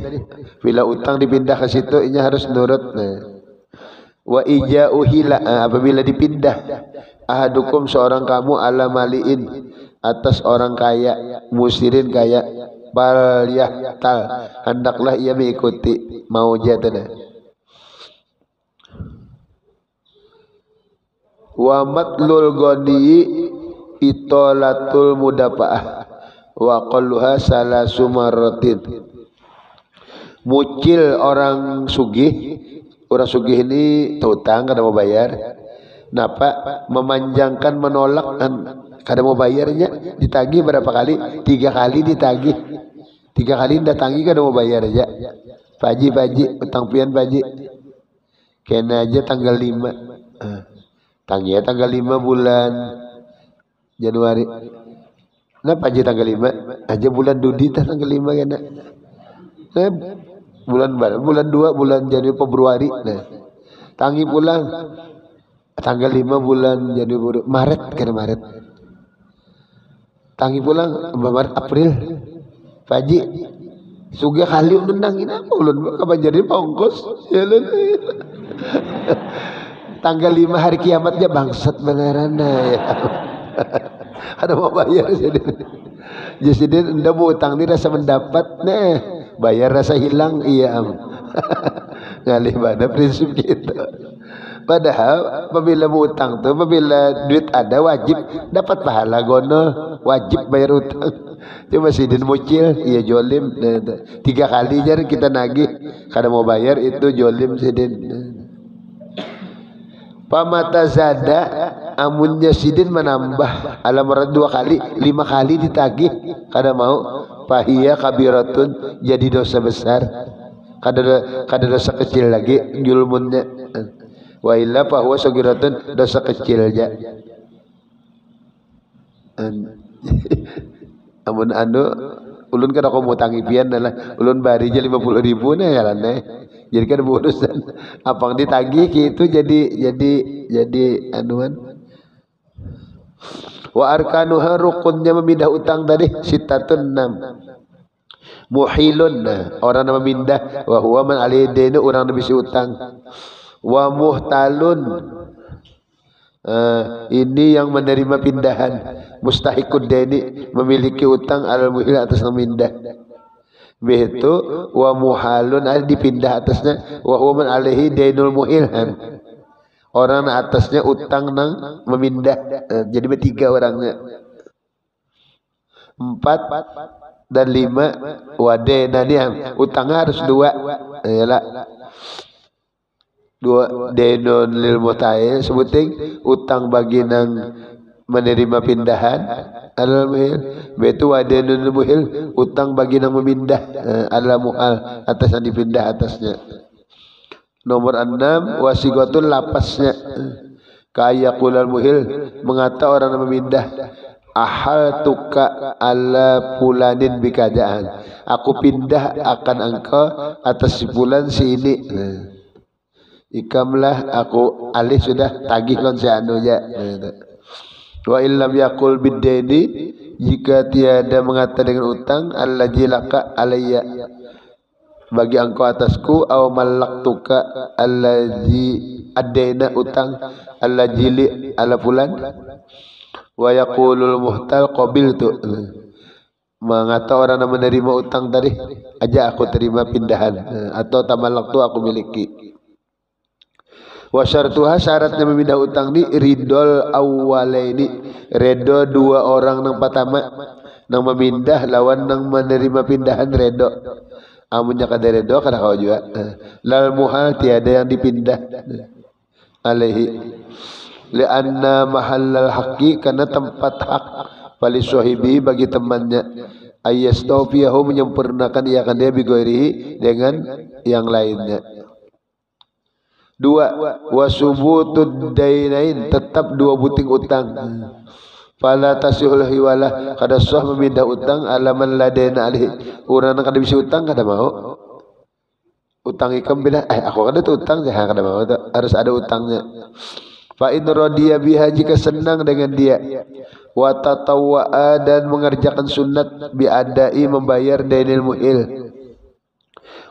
bila utang dipindah ke situ ini harus nurut. Nah wa ija'uhila apabila dipindah ahadukum seorang kamu ala maliin atas orang kaya musirin kaya falyahtal hendaklah ia mengikuti mau jatana. Wa matlul ghani itolatul mudafaah wa qalluha salasu marratin. Mucil orang sugih ini utang kada mau bayar. Napa memanjangkan menolak kada mau bayarnya ditagih berapa kali? 3 kali ditagih. 3 kali datangi kada mau bayar aja. Paji utang pian paji. Kena aja tanggal 5. Tangnya tanggal 5 bulan Januari. Kenapa aja tanggal 5? Aja bulan Dudi tanggal 5 kena. Bulan 2 bulan Januari Februari. Nah. Tangi pulang tanggal 5 bulan Januari Maret kena Maret. Tangi pulang Maret April. Paji suga kali nendangin apa ulun kapan jadi pongkos. Ya tanggal 5 hari kiamatnya bangsat beneran ya. Ada mau bayar jadi anda mau utang ni rasa mendapat nah bayar rasa hilang iya ngalih pada prinsip kita. Padahal apabila mau utang tuh apabila duit ada wajib dapat pahala gono wajib bayar utang. Cuma sidin mucil iya jolim 3 kali jar kita nagih kada mau bayar itu jolim sidin. Pamata zada amunnya sidin menambah alam marad 2 kali 5 kali ditagih kada mau fahiya kabiratun jadi dosa besar, kada dosa kecil lagi julmunnya. Wa illa fa huwa sagiratun dosa kecil aja. Amun ulun kada komo tangi pian lah ulun bari aja 50.000 nah ya lah. Jadi kan bonusan apang ditagih gitu jadi anuan. Wa arkanuha rukunnya memindah utang tadi sitatun 6. Muhilun orang yang memindah wa huwa man alidinu orang yang bisa utang. Wa muhtalun ini yang menerima pindahan. Mustahikud deni memiliki utang al muhil atas memindah. Begitu wa muhalun ada dipindah atasnya wa huwa man alaihi dainul muhilhan orang atasnya utang nang memindah. Jadi bertiga orangnya. 4 dan 5 wadenaniam utangnya harus 2 yalah 2 dainun lil mutail sebuting utang bagi nang menerima pindahan alal muhil betu wadenun muhil utang bagi nang memindah alal muhal atas yang dipindah atasnya. Nomor 6 wasigotul lapasnya kaya kulal muhil mengata orang yang memindah ahal tuka ala pulanin bikadaan aku pindah akan engkau atas si pulan si ini ikamlah aku alih sudah tagih lon si anu ya. Wa illam yakul biddaini jika tiada mengata dengan utang allazi laka alayya bagi engkau atasku aw malaktuka allazi adaina utang allazi li ala fulan wa yaqulul muhtal qabiltu mengata orang yang menerima utang tadi aja aku terima pindahan atau tamalaktu aku miliki. Wa syartuha syaratnya memindah utang ni ridol awwalaini redo 2 orang nang pertama nang memindah lawan nang menerima pindahan redo. Amunnya kada redo kada kau juga lal muhal tiada yang dipindah alaihi lianna mahallal haqqi karena tempat hak bali sahibi bagi temannya ayyastafiyahu menyempurnakan ia akan dia bigoirihi dengan yang lainnya. 2 wasubutud dainain tetap 2 buting utang fala tasihul hiwalah kada sah memindah utang alaman ladaina alih urang kada bisa utang kada mau utang ikam bila aku kada tu utang saya kada mau harus ada utangnya. Fa in radiya biha jika senang dengan dia wa tatawwa dan mengerjakan sunat bi adai membayar dainil muhil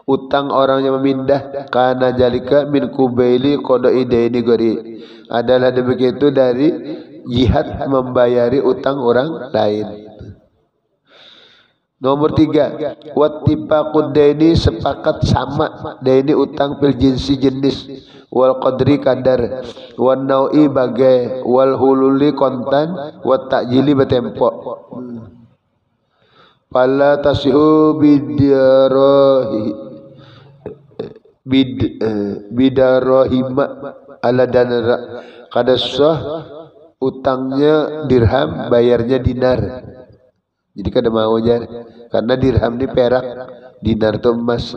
utang orang yang memindah karena jalika min kubaili qada'i daini gori adalah begitu dari jihad membayari utang orang lain. Nomor 3 wattifaqud daini sepakat sama daini utang fil jinsi jenis wal qadri kadar wan naui bagai wal hululi kontan wat ta'jili betempo. Fala tasihu bidarohima ala danara kada sah utangnya dirham bayarnya dinar. Jadi kada mau aja karena dirham ni perak dinar tu emas.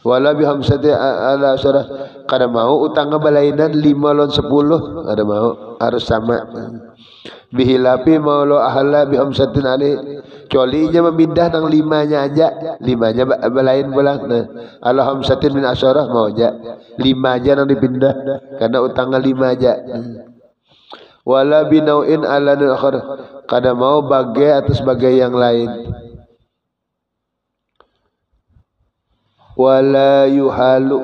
Wala bihamsati ala syarah kada mau utangnya balainan 5 lawan 10 kada mau harus sama. Bihilapi maulo ahla bihamsatin alih colinya memindah nang 5-nya aja 5-nya balain pulang nah ala hamsatin min asyarah mau aja 5 aja nang dipindah karena utangnya 5 aja. Wala binauin ala akhar kada mau bagai atas bagai yang lain. Wala yuhalu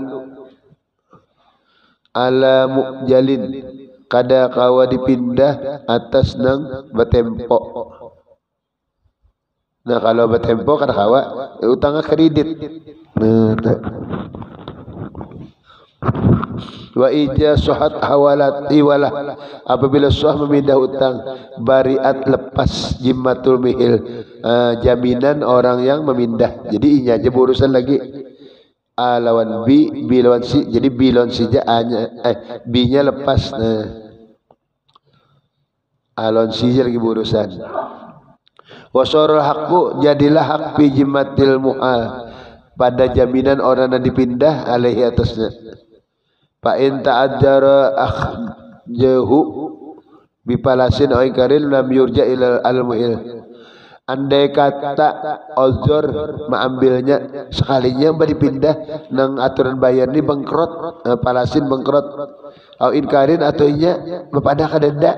ala mujalin kada kawa dipindah atas nang betempo. Nah kalau betempo kada kawa utangnya kredit. Wa ija sohat hawalat iwalah apabila sah memindah utang bariat lepas jimmatul mihil jaminan orang yang memindah. Jadi inya aja berurusan lagi A lawan B lawan C jadi B lawan C nya A nya B nya lepas alon sijil lagi berurusan. Wasorul haqqu jadilah hak fi jimatil mu'al pada jaminan orang yang dipindah alaihi atasnya. Fa in ta'addara akhjahu bipalasin au karin lam yurja ila al-mu'il. Andai kata ozor mengambilnya sekalinya dipindah nang aturan bayar ni bangkrut, palasin bangkrut au inkarin atau inya bepada kadenda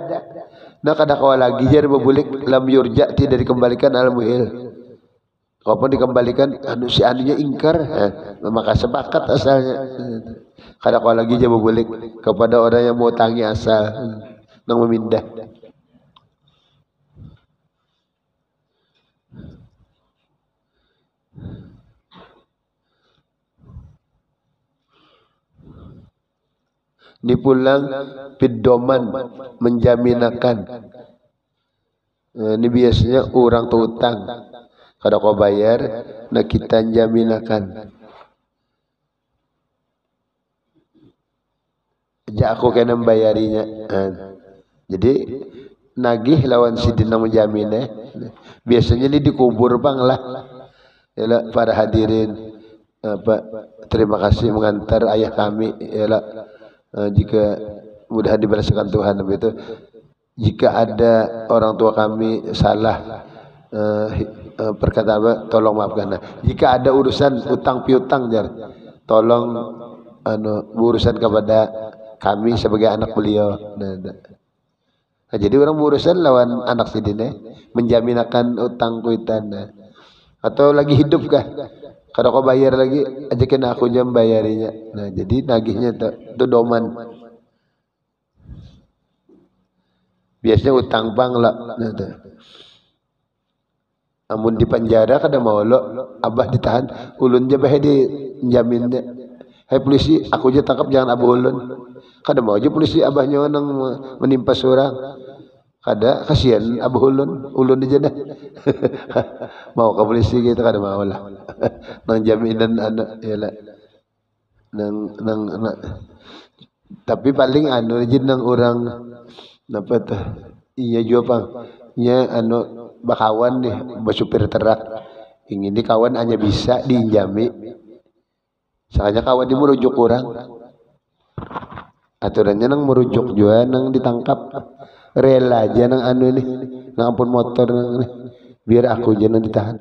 nah kada kawa lagi jar bebulik lam yurja tidak dikembalikan al muil kapan dikembalikan anu si anunya ingkar maka sepakat asalnya kada kawa lagi jar bebulik kepada orang yang mau tangi asal nang memindah. Ini pulang pidoman menjaminakan. Ini biasanya orang tu utang. Kada kau bayar, nak kita jaminakan. Jak aku kena bayarinya. Jadi nagih lawan si dina menjamin. Biasanya ini dikubur bang lah. Yalah para hadirin. Terima kasih mengantar ayah kami. Yalah. Jika mudah dibalaskan Tuhan begitu. Jika ada orang tua kami salah perkata apa, tolong maafkan. Jika ada urusan utang piutang jar, tolong berurusan kepada kami sebagai anak beliau. Nah, jadi orang berurusan lawan anak sidine menjaminakan utang piutang. Atau lagi hidup kah? Kalau kau bayar lagi, ajakin aku jam bayarinya. Nah, jadi nagihnya itu doman. Biasanya utang bang lah. Nah, namun di penjara kada mau lo, abah ditahan, ulun je bah di jaminnya. Hai polisi, aku je tangkap jangan abah ulun. Kada mau aja polisi abahnya nang menimpa seorang. Kada kasihan abah ulun aja dah. Mau ke polisi gitu kada mau lah. Nang jaminan anak yalah. Nang tapi paling aja nang orang apa tuh? Iya juga bang. Nya bakawan nih basupir terak. Ingin di kawan hanya bisa diinjami. Soalnya kawan di merujuk orang. Aturannya nang merujuk juga nang ditangkap. Rela aja nang nih nang ampun motor nang biar aku aja nang ditahan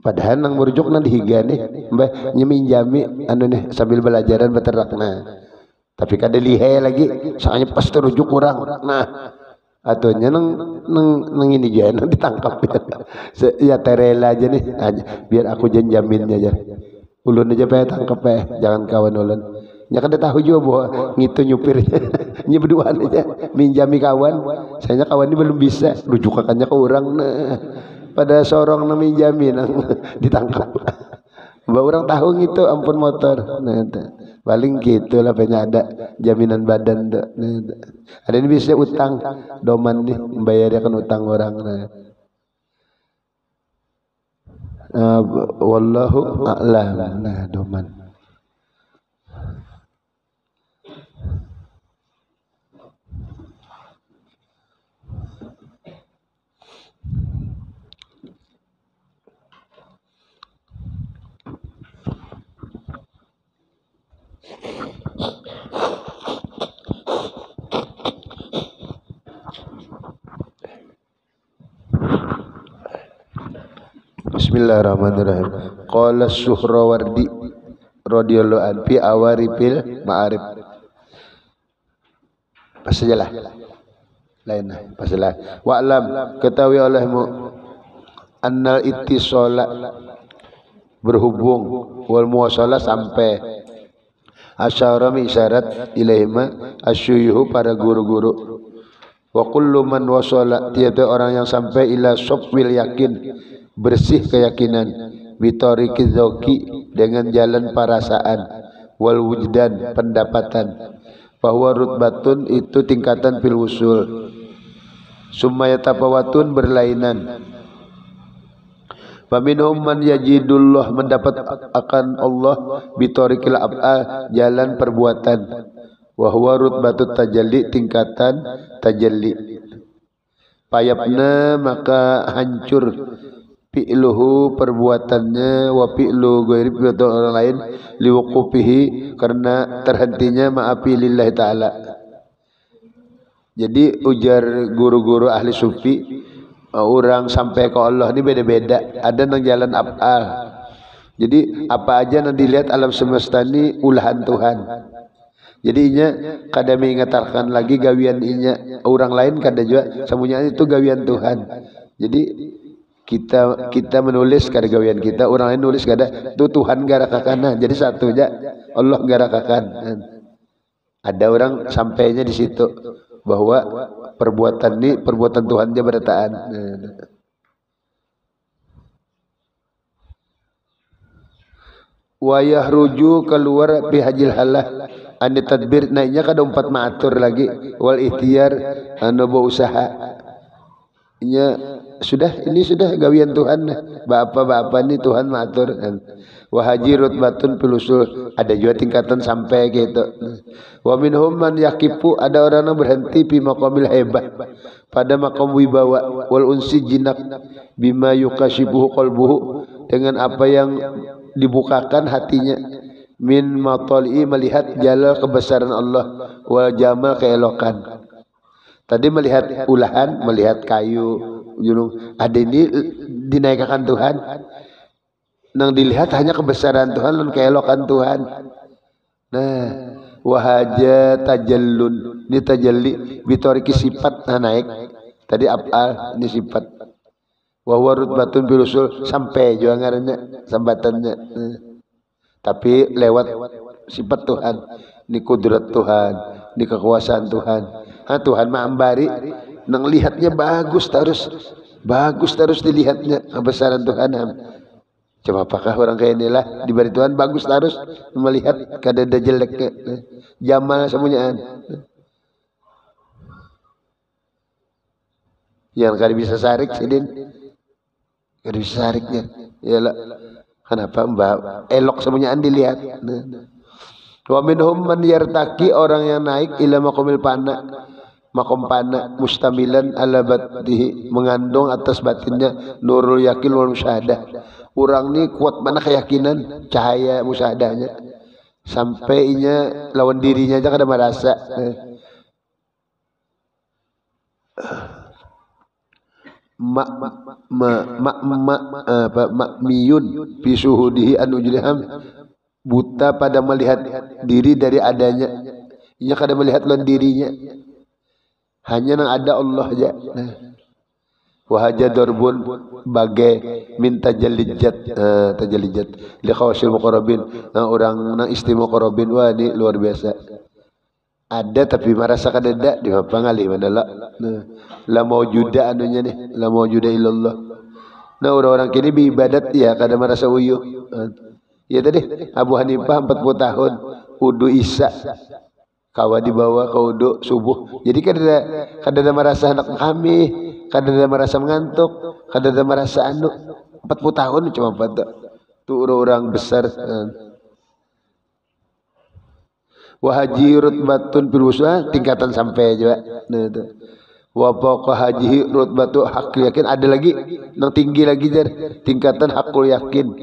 padahal nang merujuk nang dihiga nih mbah nyeminjami nih sambil belajaran beterak tapi kada lihai lagi soalnya pas terujuk kurang atunya nang ini aja nang ditangkap ya terela aja nih biar aku jaminnya aja ulun aja pe tangkap jangan kawan ulun. Ya kan tahu juga bahwa ngitu nyupirnya ini berduaan aja minjami kawan saya kawan ini belum bisa rujukannya ke orang pada seorang yang minjami ditangkap bahwa orang tahu gitu ampun motor paling gitu lah banyak ada jaminan badan ada ini bisa utang doman nih membayarkan utang orang wallahu a'lam doman. Bismillahirrahmanirrahim. Qala Suhrawardi radhiyallahu anhu fi awarifil ma'arif. Pasajalah. Lain pasalah. Wa alam ketahui olehmu annal ittisala berhubung wal muwasalah sampai asyara mi isyarat ilaihima asyuyuhu para guru-guru wa kullu man wasala tiada orang yang sampai ila sofwil yakin bersih keyakinan bitorikiz zauqi dengan jalan perasaan wal wujdan pendapatan bahwa rutbatun itu tingkatan fil usul summa yatafawatun berlainan faminhum man yajidullah mendapat akan Allah bitorikil af'al jalan perbuatan wa huwa rutbatut tajalli tingkatan tajalli payapna maka hancur fi'luhu perbuatannya wa fi'lu ghairi perbuatan orang lain liwuqufihi karena terhentinya maafi lillahi ta'ala. Jadi ujar guru-guru ahli sufi, orang sampai ke Allah ini beda-beda. Ada yang jalan af'al. Jadi apa aja yang dilihat alam semesta ini ulahan Tuhan. Jadi inya kada mengingatkan lagi gawian inya orang lain, kada juga semuanya itu gawian Tuhan. Jadi kita menulis kada gawian kita, orang lain nulis kada, itu Tuhan garakakan. Jadi satu aja Allah garakakan. Ada orang sampainya di situ bahwa perbuatan ini perbuatan Tuhan dia berataan. Wa yahruju keluar fi hajil halah ane tadbir naiknya kada umpat maatur lagi wal ikhtiar anu usaha. Ini sudah gawian Tuhan. Bapak-bapak ini Tuhan maatur. Wa haji rutbatun fil usul, ada juga tingkatan sampai gitu. Wa minhum man yaqifu, ada orang yang berhenti fi maqamil haibah, pada maqam wibawa wal unsi jinak bima yukashibuhu qalbuhu, dengan apa yang dibukakan hatinya, min matali'i melihat jalal kebesaran Allah wal jamal keelokan. Tadi melihat ulahan, melihat kayu gunung, ada ini dinaikkan Tuhan. Nang dilihat hanya kebesaran Tuhan dan keelokan Tuhan. Nah, wahaja tajallun, ini tajalli bitoriki sifat naik. Tadi af'al, ini sifat. Wa huwa rutbatun bil usul, sampai juga ngarannya sambatannya. Tapi lewat sifat Tuhan, ini kudrat Tuhan, ini kekuasaan Tuhan. Tuhan mah ambari, nang lihatnya bagus terus dilihatnya kebesaran Tuhan. Coba apakah orang kayak inilah diberi Tuhan bagus terus melihat kada ada jeleknya, jamal semuanya. Yang kada bisa sarik sidin, kada bisa sariknya. Yalah, kenapa mbak elok semuanya dilihat. Wa minhum man yartaki, orang yang naik ila maqamil pana, makom pana mustamilan ala batihi, mengandung atas batinnya nurul yakin wal musyahadah. Orang ni kuat mana keyakinan cahaya musyahadahnya, sampai inya lawan dirinya aja kada merasa. Makmiyun fi suhudihi an ujliham, buta pada melihat diri dari adanya. Inya kada melihat lawan dirinya, hanya nang ada Allah aja. Wahaja dorbun bagai minta tajallijat li khawasil muqarrabin, orang nang istimewa muqarrabin. Wah ini luar biasa. Ada tapi merasa kadada di pangali mana la maujuda anunya nih, la maujuda illallah. Nah orang-orang kini beribadat ya kada merasa uyuh. Ya tadi Abu Hanifah 40 tahun wudu isya kawa dibawa ke wudu subuh. Jadi kada merasa anak kami, kada merasa mengantuk, kada merasa 40 tahun cuma pada tu orang besar. Wa haji rutbatun fil usul, tingkatan sampai juga. Nah itu. Wa faqa haji rutbatu hakul yakin, ada lagi yang tinggi lagi jar, tingkatan hakul yakin.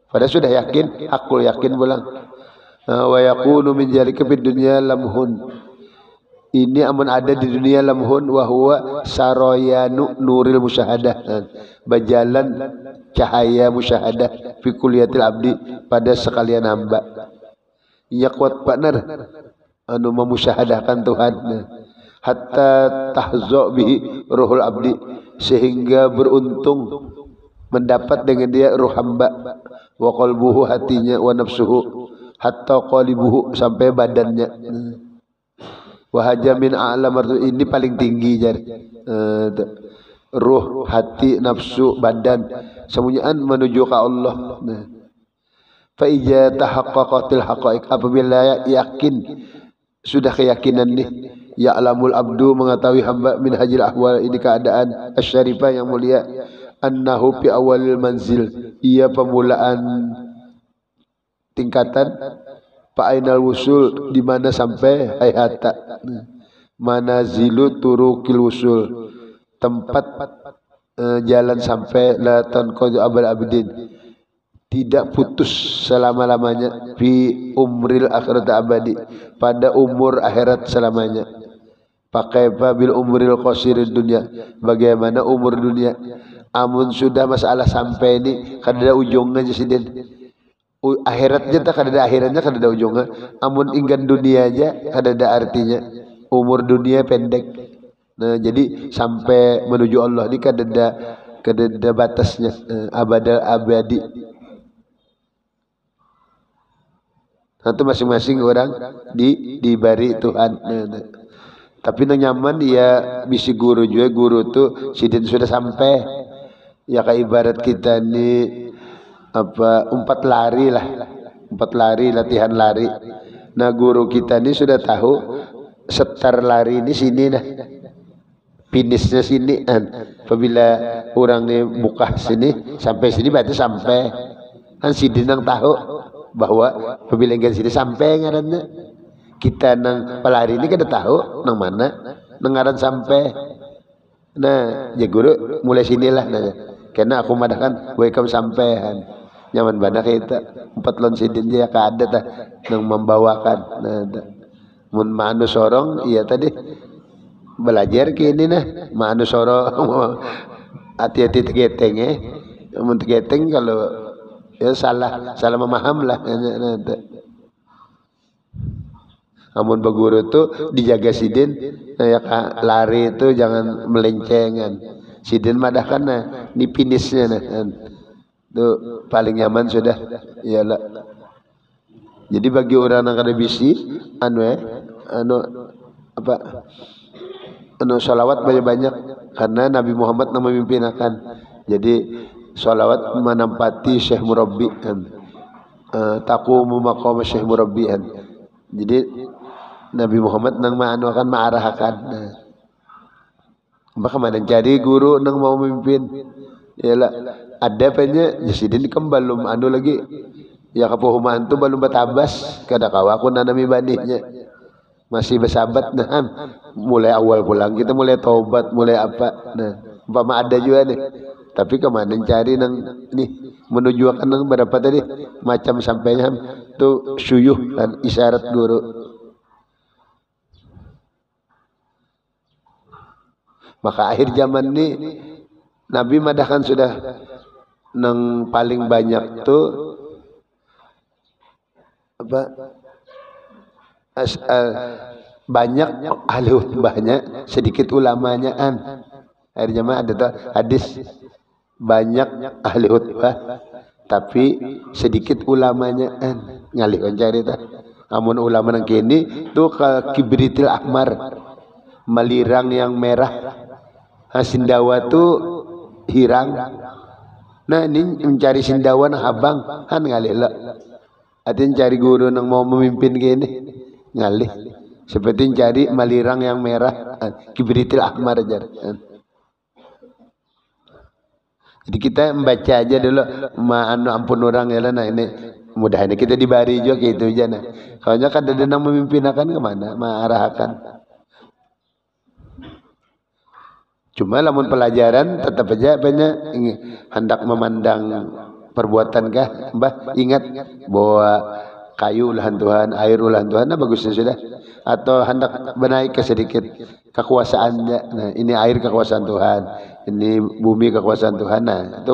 Pada sudah yakin, hakul yakin pulang. Wa yakunu min zalika fid dunya lamhun, ini amun ada di dunia lamhun, wa huwa sarayanu nuril musyahadah, bajalan cahaya musyahadah fi kulliyatil abdi, pada sekalian hamba. Ia kuat partner anu memusyahadahkan Tuhan, hatta tahzo bihi ruhul abdi, sehingga beruntung mendapat dengan dia ruh hamba, wa qalbuhu hatinya, wa nafsuhu hatta qalibuhu sampai badannya. Wa haja min a'lam, ini paling tinggi jar. Ruh, hati, nafsu, badan semuanya menuju ke Allah. Fa ija tahaqqaqatil haqaiq, apabila yakin sudah keyakinan nih, ya'lamul abdu mengetahui hamba, min hajil ahwal, ini keadaan asyarifah yang mulia, annahu fi awalil manzil, ia pemulaan tingkatan, fa ainal wusul, di mana sampai hayata, manazilu turukil wusul, tempat jalan sampai la tanqadu abal abidin, tidak putus selama-lamanya, fi umril akhirat abadi, pada umur akhirat selamanya. Pakai bil umril qasirid dunia, bagaimana umur dunia, amun sudah masalah sampai ini kada ada ujungnya jasidin. Akhiratnya tak kada ada akhiratnya, kada ada ujungnya. Amun inggan dunia aja kada ada artinya. Umur dunia pendek. Nah, jadi sampai menuju Allah ini kada ada batasnya, abadal abadi. Nanti masing-masing orang diberi Tuhan. Tapi nang nyaman ya bisi guru juga, guru tuh sidin sudah sampai. Ya kayak ibarat kita nih apa umpat lari lah, latihan lari. Nah guru kita ini sudah tahu setar lari ini sini nah, finishnya sini kan. Apabila orang ini buka sini sampai sini berarti sampai. Kan sidin nang tahu bahwa apabila enggak sini sampai ngarannya. Kita nang pelari ini kada tahu nang mana nang ngaran sampai. Nah ya guru mulai sinilah nah. Karena aku madahkan welcome sampean nyaman banget kita 4 lon sidin dia kada tah nang membawakan. Nah mun manu sorong iya tadi belajar kini nah manu sorong hati-hati tegeteng mun tegeteng kalau ya salah memaham lah. Amun baguru tuh dijaga sidin, ya lari itu jangan melencengan. Sidin madah kan nah, ini finishnya nah. Tuh paling nyaman sudah. Iyalah. Jadi bagi orang yang kada bisi anu sholawat banyak-banyak karena Nabi Muhammad nama memimpin akan. Jadi sholawat menampati Syekh Murabbi taqumu maqam Syekh Murabbi. Jadi Nabi Muhammad nang maanu akan maarahkan. Nah, maka mana cari guru nang mau memimpin. Yalah ada penye jasidin kan belum anu lagi. Ya kapuhuman tu belum batabas kada kawa aku nanami bandihnya. Masih bersahabat nah. Mulai awal pulang kita mulai taubat, mulai apa. Nah, umpama ada juga nih. Tapi kemana cari nang nih menuju akan nang berapa tadi macam sampainya tu syuyuh dan isyarat guru. Maka akhir zaman ini Nabi madahkan sudah nang paling banyak tuh apa banyak ahli khutbahnya sedikit ulamanya an. Akhir zaman ada tuh hadis banyak ahli khutbah tapi sedikit ulamanya an. Ngalih cari tah. Amun ulama nang kini tuh kibritil ahmar, melirang yang merah. Sindawa tuh hirang. Nah ini mencari sindawa nang habang han ngalih lah. Artinya cari guru nang mau memimpin gini ngalih. Seperti cari melirang yang merah, kibritil ahmar aja. Jadi kita membaca aja dulu ampun orang ya lah. Nah ini mudah ini kita dibari juga gitu aja nah. Kalau kan ada nang memimpin akan kemana mengarahkan. Cuma lamun pelajaran tetap aja banyak hendak memandang perbuatan kah mbah ingat bahwa kayu ulahan Tuhan, air ulahan Tuhan, nah bagusnya sudah. Atau hendak menaik ke sedikit kekuasaannya. Nah ini air kekuasaan Tuhan, ini bumi kekuasaan Tuhan. Nah itu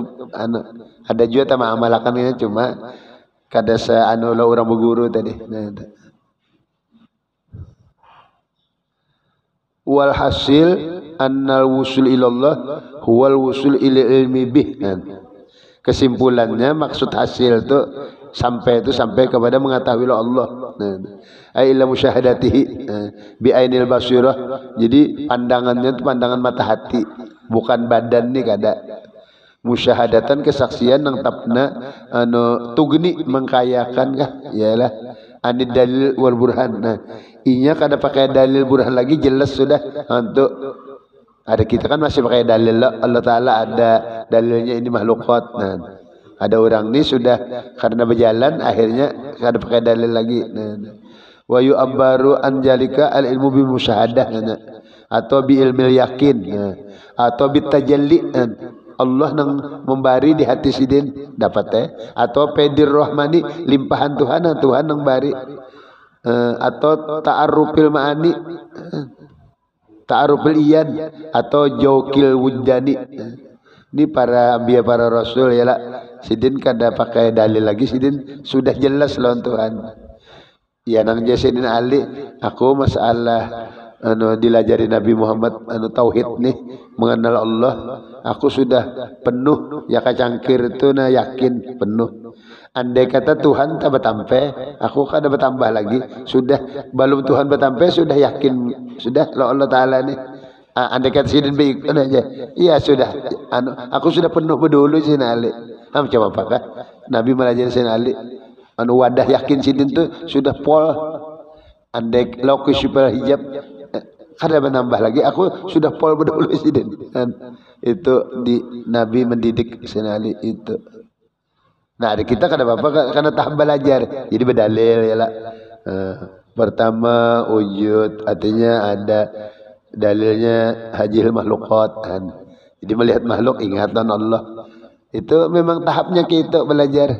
ada juga sama amalakannya cuma kada seanu orang berguru tadi. Nah, walhasil annal wusul ilallah huwal wusul ila ilmi bih. Kesimpulannya maksud hasil itu sampai kepada mengetahui Allah. Ai ila musyahadatihi bi ainil basirah. Jadi pandangannya itu pandangan mata hati, bukan badan nih kada. Musyahadatan kesaksian nang tapna tugni mengkayakan kah ialah anid dalil wal burhan. Nah inya kada pakai dalil burhan lagi jelas sudah untuk ada kita kan masih pakai dalil Allah Ta'ala ada dalilnya ini makhlukat. Nah ada orang ini sudah karena berjalan akhirnya kada pakai dalil lagi. Wa yu'abbaru an jalika al ilmu bi musyahadah. atau bi ilmil yakin atau bi tajalli Allah nang membari di hati sidin dapat atau pedir rahmani limpahan Tuhan nang bari atau ta'arufil ma'ani ta'arufil iyan atau jawkil wujdani. Ini para ambia para rasul ya lah. Sidin kada pakai dalil lagi, sidin sudah jelas lawan Tuhan. Ya nang Sidin Ali aku masalah dilajari Nabi Muhammad tauhid nih, mengenal Allah, aku sudah penuh ya kacangkir itu na yakin penuh. Andai kata Tuhan tak bertampe, aku kada bertambah lagi. Sudah belum Tuhan bertampe sudah yakin sudah lo Allah Taala nih. Andai kata Sidin baik aja. Iya sudah. Aku sudah penuh berdulu Sidin Ali. Macam apakah Nabi melajari Sidin Ali? Wadah yakin Sidin tu sudah pol. Andai laukus super hijab kada menambah lagi. Aku sudah pol berdulu Sidin. Itu di Nabi mendidik Sidin Ali itu. Nah, ada kita kada apa-apa karena tahap belajar. Jadi berdalil ya lah. Pertama wujud artinya ada dalilnya hajil makhlukat kan. Jadi melihat makhluk ingatan Allah. Itu memang tahapnya kita belajar.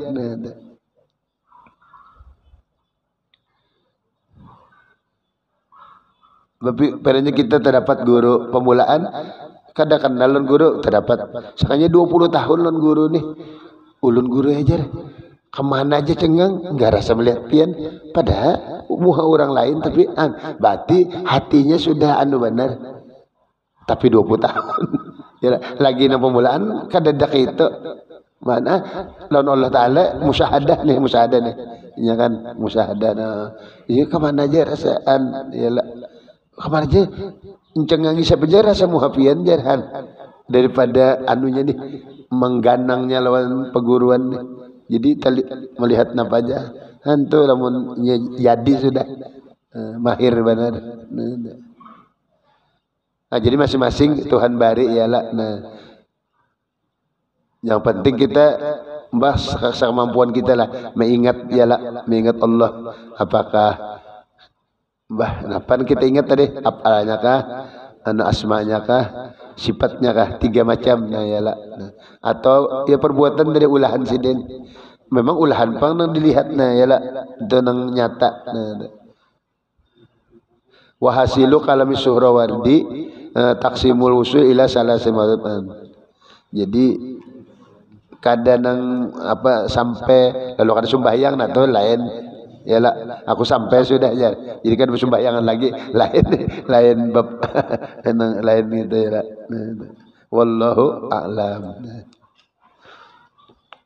Tapi padanya kita terdapat guru pemulaan, kada kenalan guru terdapat. Sekanya 20 tahun lon guru nih. Ulun guru ajar kemana aja cengang nggak rasa melihat pian padahal muha orang lain tapi berarti hatinya sudah benar tapi 20 tahun ya, lagi na pemulaan kadadak itu mana lawan Allah Taala musyahadah nih ya kan musyahadah nah iya kemana aja rasaan ya kemana aja cengang isa bejar rasa muha pian jarhan daripada anunya nih mengganangnya lawan peguruan nih. Jadi melihat napa aja hantu lamun jadi sudah mahir benar. Nah, jadi masing-masing Tuhan bari ialah yang penting kita bahas kemampuan kita lah mengingat ialah mengingat Allah. Apakah napa kita ingat tadi apalanya kah asmanya kah sifatnya kah 3 macam ialah atau ya perbuatan dari ulahan Sidin. Memang ulahan pang nang dilihat ialah itu nang nyata. Wa hasilu kalami Suhrawardi taksimul usul ila salasimatan. Jadi kadang nang sampai lalu kada sembahyang atau lain ialah aku sampai sudah ya. Jadi kan bersembahyangan lagi lain bab lain gitu ya. Wallahu a'lam.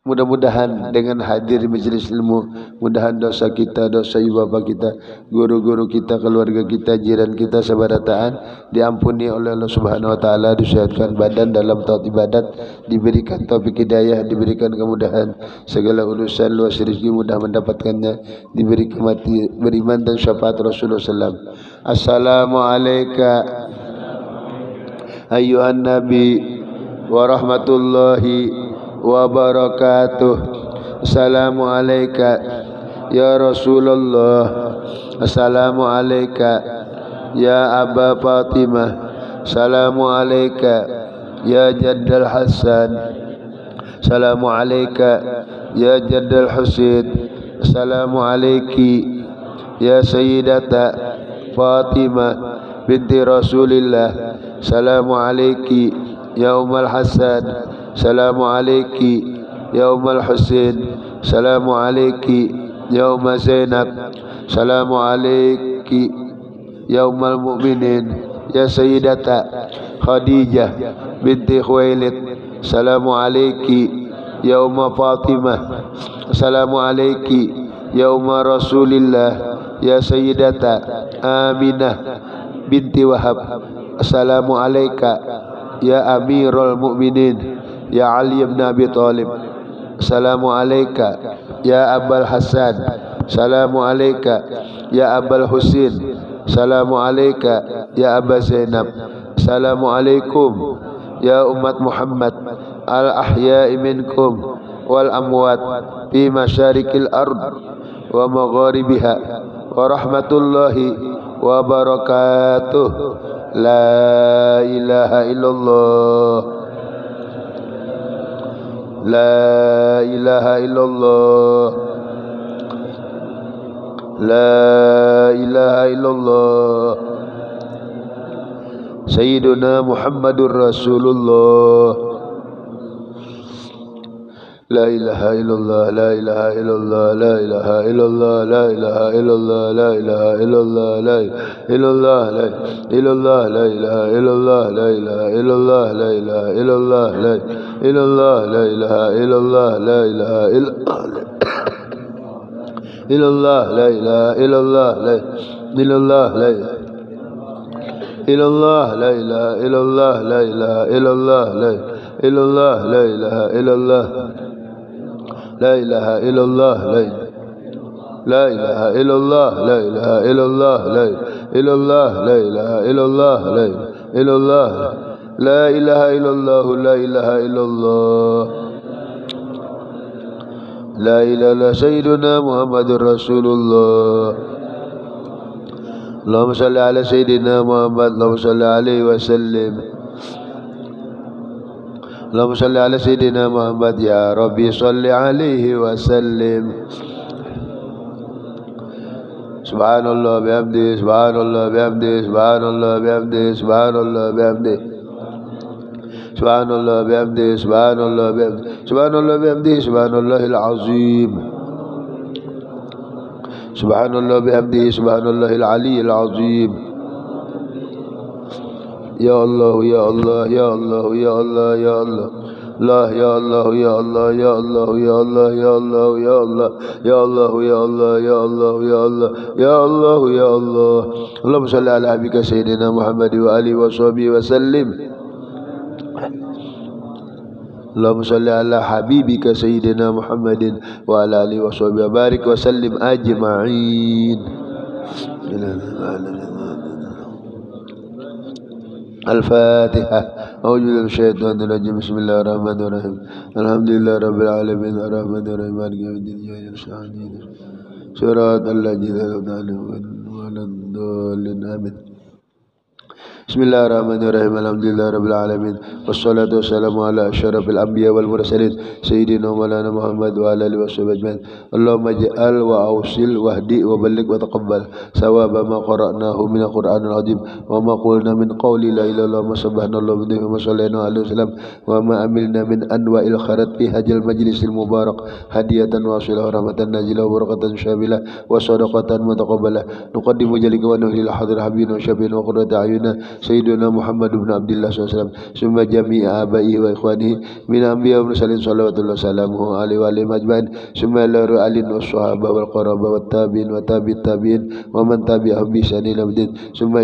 Mudah-mudahan dengan hadir di majelis ilmu, mudahan dosa kita, dosa ibu bapa kita, guru-guru kita, keluarga kita, jiran kita, sabarataan diampuni oleh Allah Subhanahu wa taala, disehatkan badan dalam taat ibadat, diberikan taufik hidayah, diberikan kemudahan segala urusan luas rezeki mudah mendapatkannya, diberi kemati beriman dan syafaat Rasulullah sallallahu alaihi wasallam. Assalamualaikum ayyuhan nabi wa rahmatullahi wa barakatuh. Assalamu alayka ya Rasulullah. Assalamu alayka ya Aba Fatimah. Assalamu alayka ya Jaddal Hasan. Assalamu alayka ya Jaddal Husain. Assalamu alayki ya Sayyidata Fatimah binti Rasulillah. Assalamu alayki ya Ummul Hasan. Assalamu alayki ya Ummul Husain. Assalamu alayki ya Umma Zainab. Assalamu alayki ya Ummul Mukminin ya Sayyidata Khadijah binti Khuwailid. Assalamu alayki ya Umma Fatimah. Assalamu alayki ya Umma Rasulillah ya Sayyidata Aminah binti Wahab. Assalamu alayka ya Amirul Mukminin ya Ali bin Abi Thalib. Assalamu alayka ya Abul Hasan. Assalamu alayka ya Abul Husain. Assalamu alayka ya Aba Zainab. Assalamu alaikum ya umat Muhammad al ahya'i minkum wal amwat fi masyarikil ard wa magharibiha wa rahmatullahi wa barakatuh. La ilaha illallah. La ilaha illallah. La ilaha illallah. Sayyiduna Muhammadur Rasulullah. La ilaha illallah, la ilaha illallah, la ilaha illallah, la ilaha illallah, la ilaha illallah, la illallah, la illallah, la ilaha illallah, la ilaha illallah, la ilaha illallah, la illallah, la ilaha illallah, la ilaha illallah, la ilaha illallah, la illallah, la illallah, la ilaha illallah, la ilaha illallah, la illallah, la ilaha illallah. La ilaha illallah, la ilaha illallah, la ilaha illallah, la illallah, la ilaha illallah, la illallah, la ilaha illallah, la ilaha illallah, la ilaha sayyiduna Muhammadur Rasulullah. Allahumma salli ala sayyidina Muhammad, Allahumma salli alaihi wa sallim. Allahumma salli ala sayyidina Muhammad, ya Rabbi salli alaihi wa sallim. Subhanallah bihamdi, subhanallah bihamdi, subhanallah bihamdi, subhanallah bihamdi, subhanallah bihamdi, subhanallah bihamdi, subhanallah bihamdi, subhanallahil azim, subhanallah bihamdi, subhanallahil aliyyil azim. Ya Allah, ya Allah, ya Allah, ya Allah, ya Allah, la ya Allah, ya Allah, ya Allah, ya Allah, ya Allah, ya Allah, ya Allah, ya Allah, ya Allah, ya Allah, ya Allah, ya Allah. Allahumma salli ala habibika sayyidina Muhammad wa alihi wa sahbihi wa sallim. Allahumma salli ala habibika sayyidina Muhammadin wa ala alihi wa sahbihi wa barik wa sallim ajma'in. الفاتحة. أعوذ بالله من الشيطان الرجيم. بسم الله الرحمن الرحيم. الحمد لله رب العالمين الرحمن الرحيم مالك يوم الدين صراط الذين أنعمت عليهم غير الضالين آمين. بسم الله الرحمن الرحيم. الحمد لله رب العالمين والصلاة والسلام على أشرف الأنبياء والمرسلين سيدنا مولانا محمد وعلى آله وصحبه أجمعين. اللهم اجعل وأوصل واهدي وبلغ وتقبل ثواب ما قرأناه من القرآن العظيم وما قلنا من قول لا إله إلا الله وما سبحنا الله بحمده وما صلينا عليه وسلم وما عملنا من أنواع الخيرات في هذا المجلس المبارك هدية واصلة ورحمة نازلة وبركة شاملة وصدقة متقبلة نقدم جلك ونهل الحضر حبيبنا وشفينا وقرة أعيننا سيدنا محمد بن عبد الله صلى الله عليه وسلم ثم جميع آبائه وإخوانه من أنبياء والمرسلين صلوات الله وسلامه عليه وعليهم أجمعين ثم إلى الآل والصحابة والقرابة والتابعين وتابع التابعين ومن تبعهم بإحسان إلى يوم الدين ثم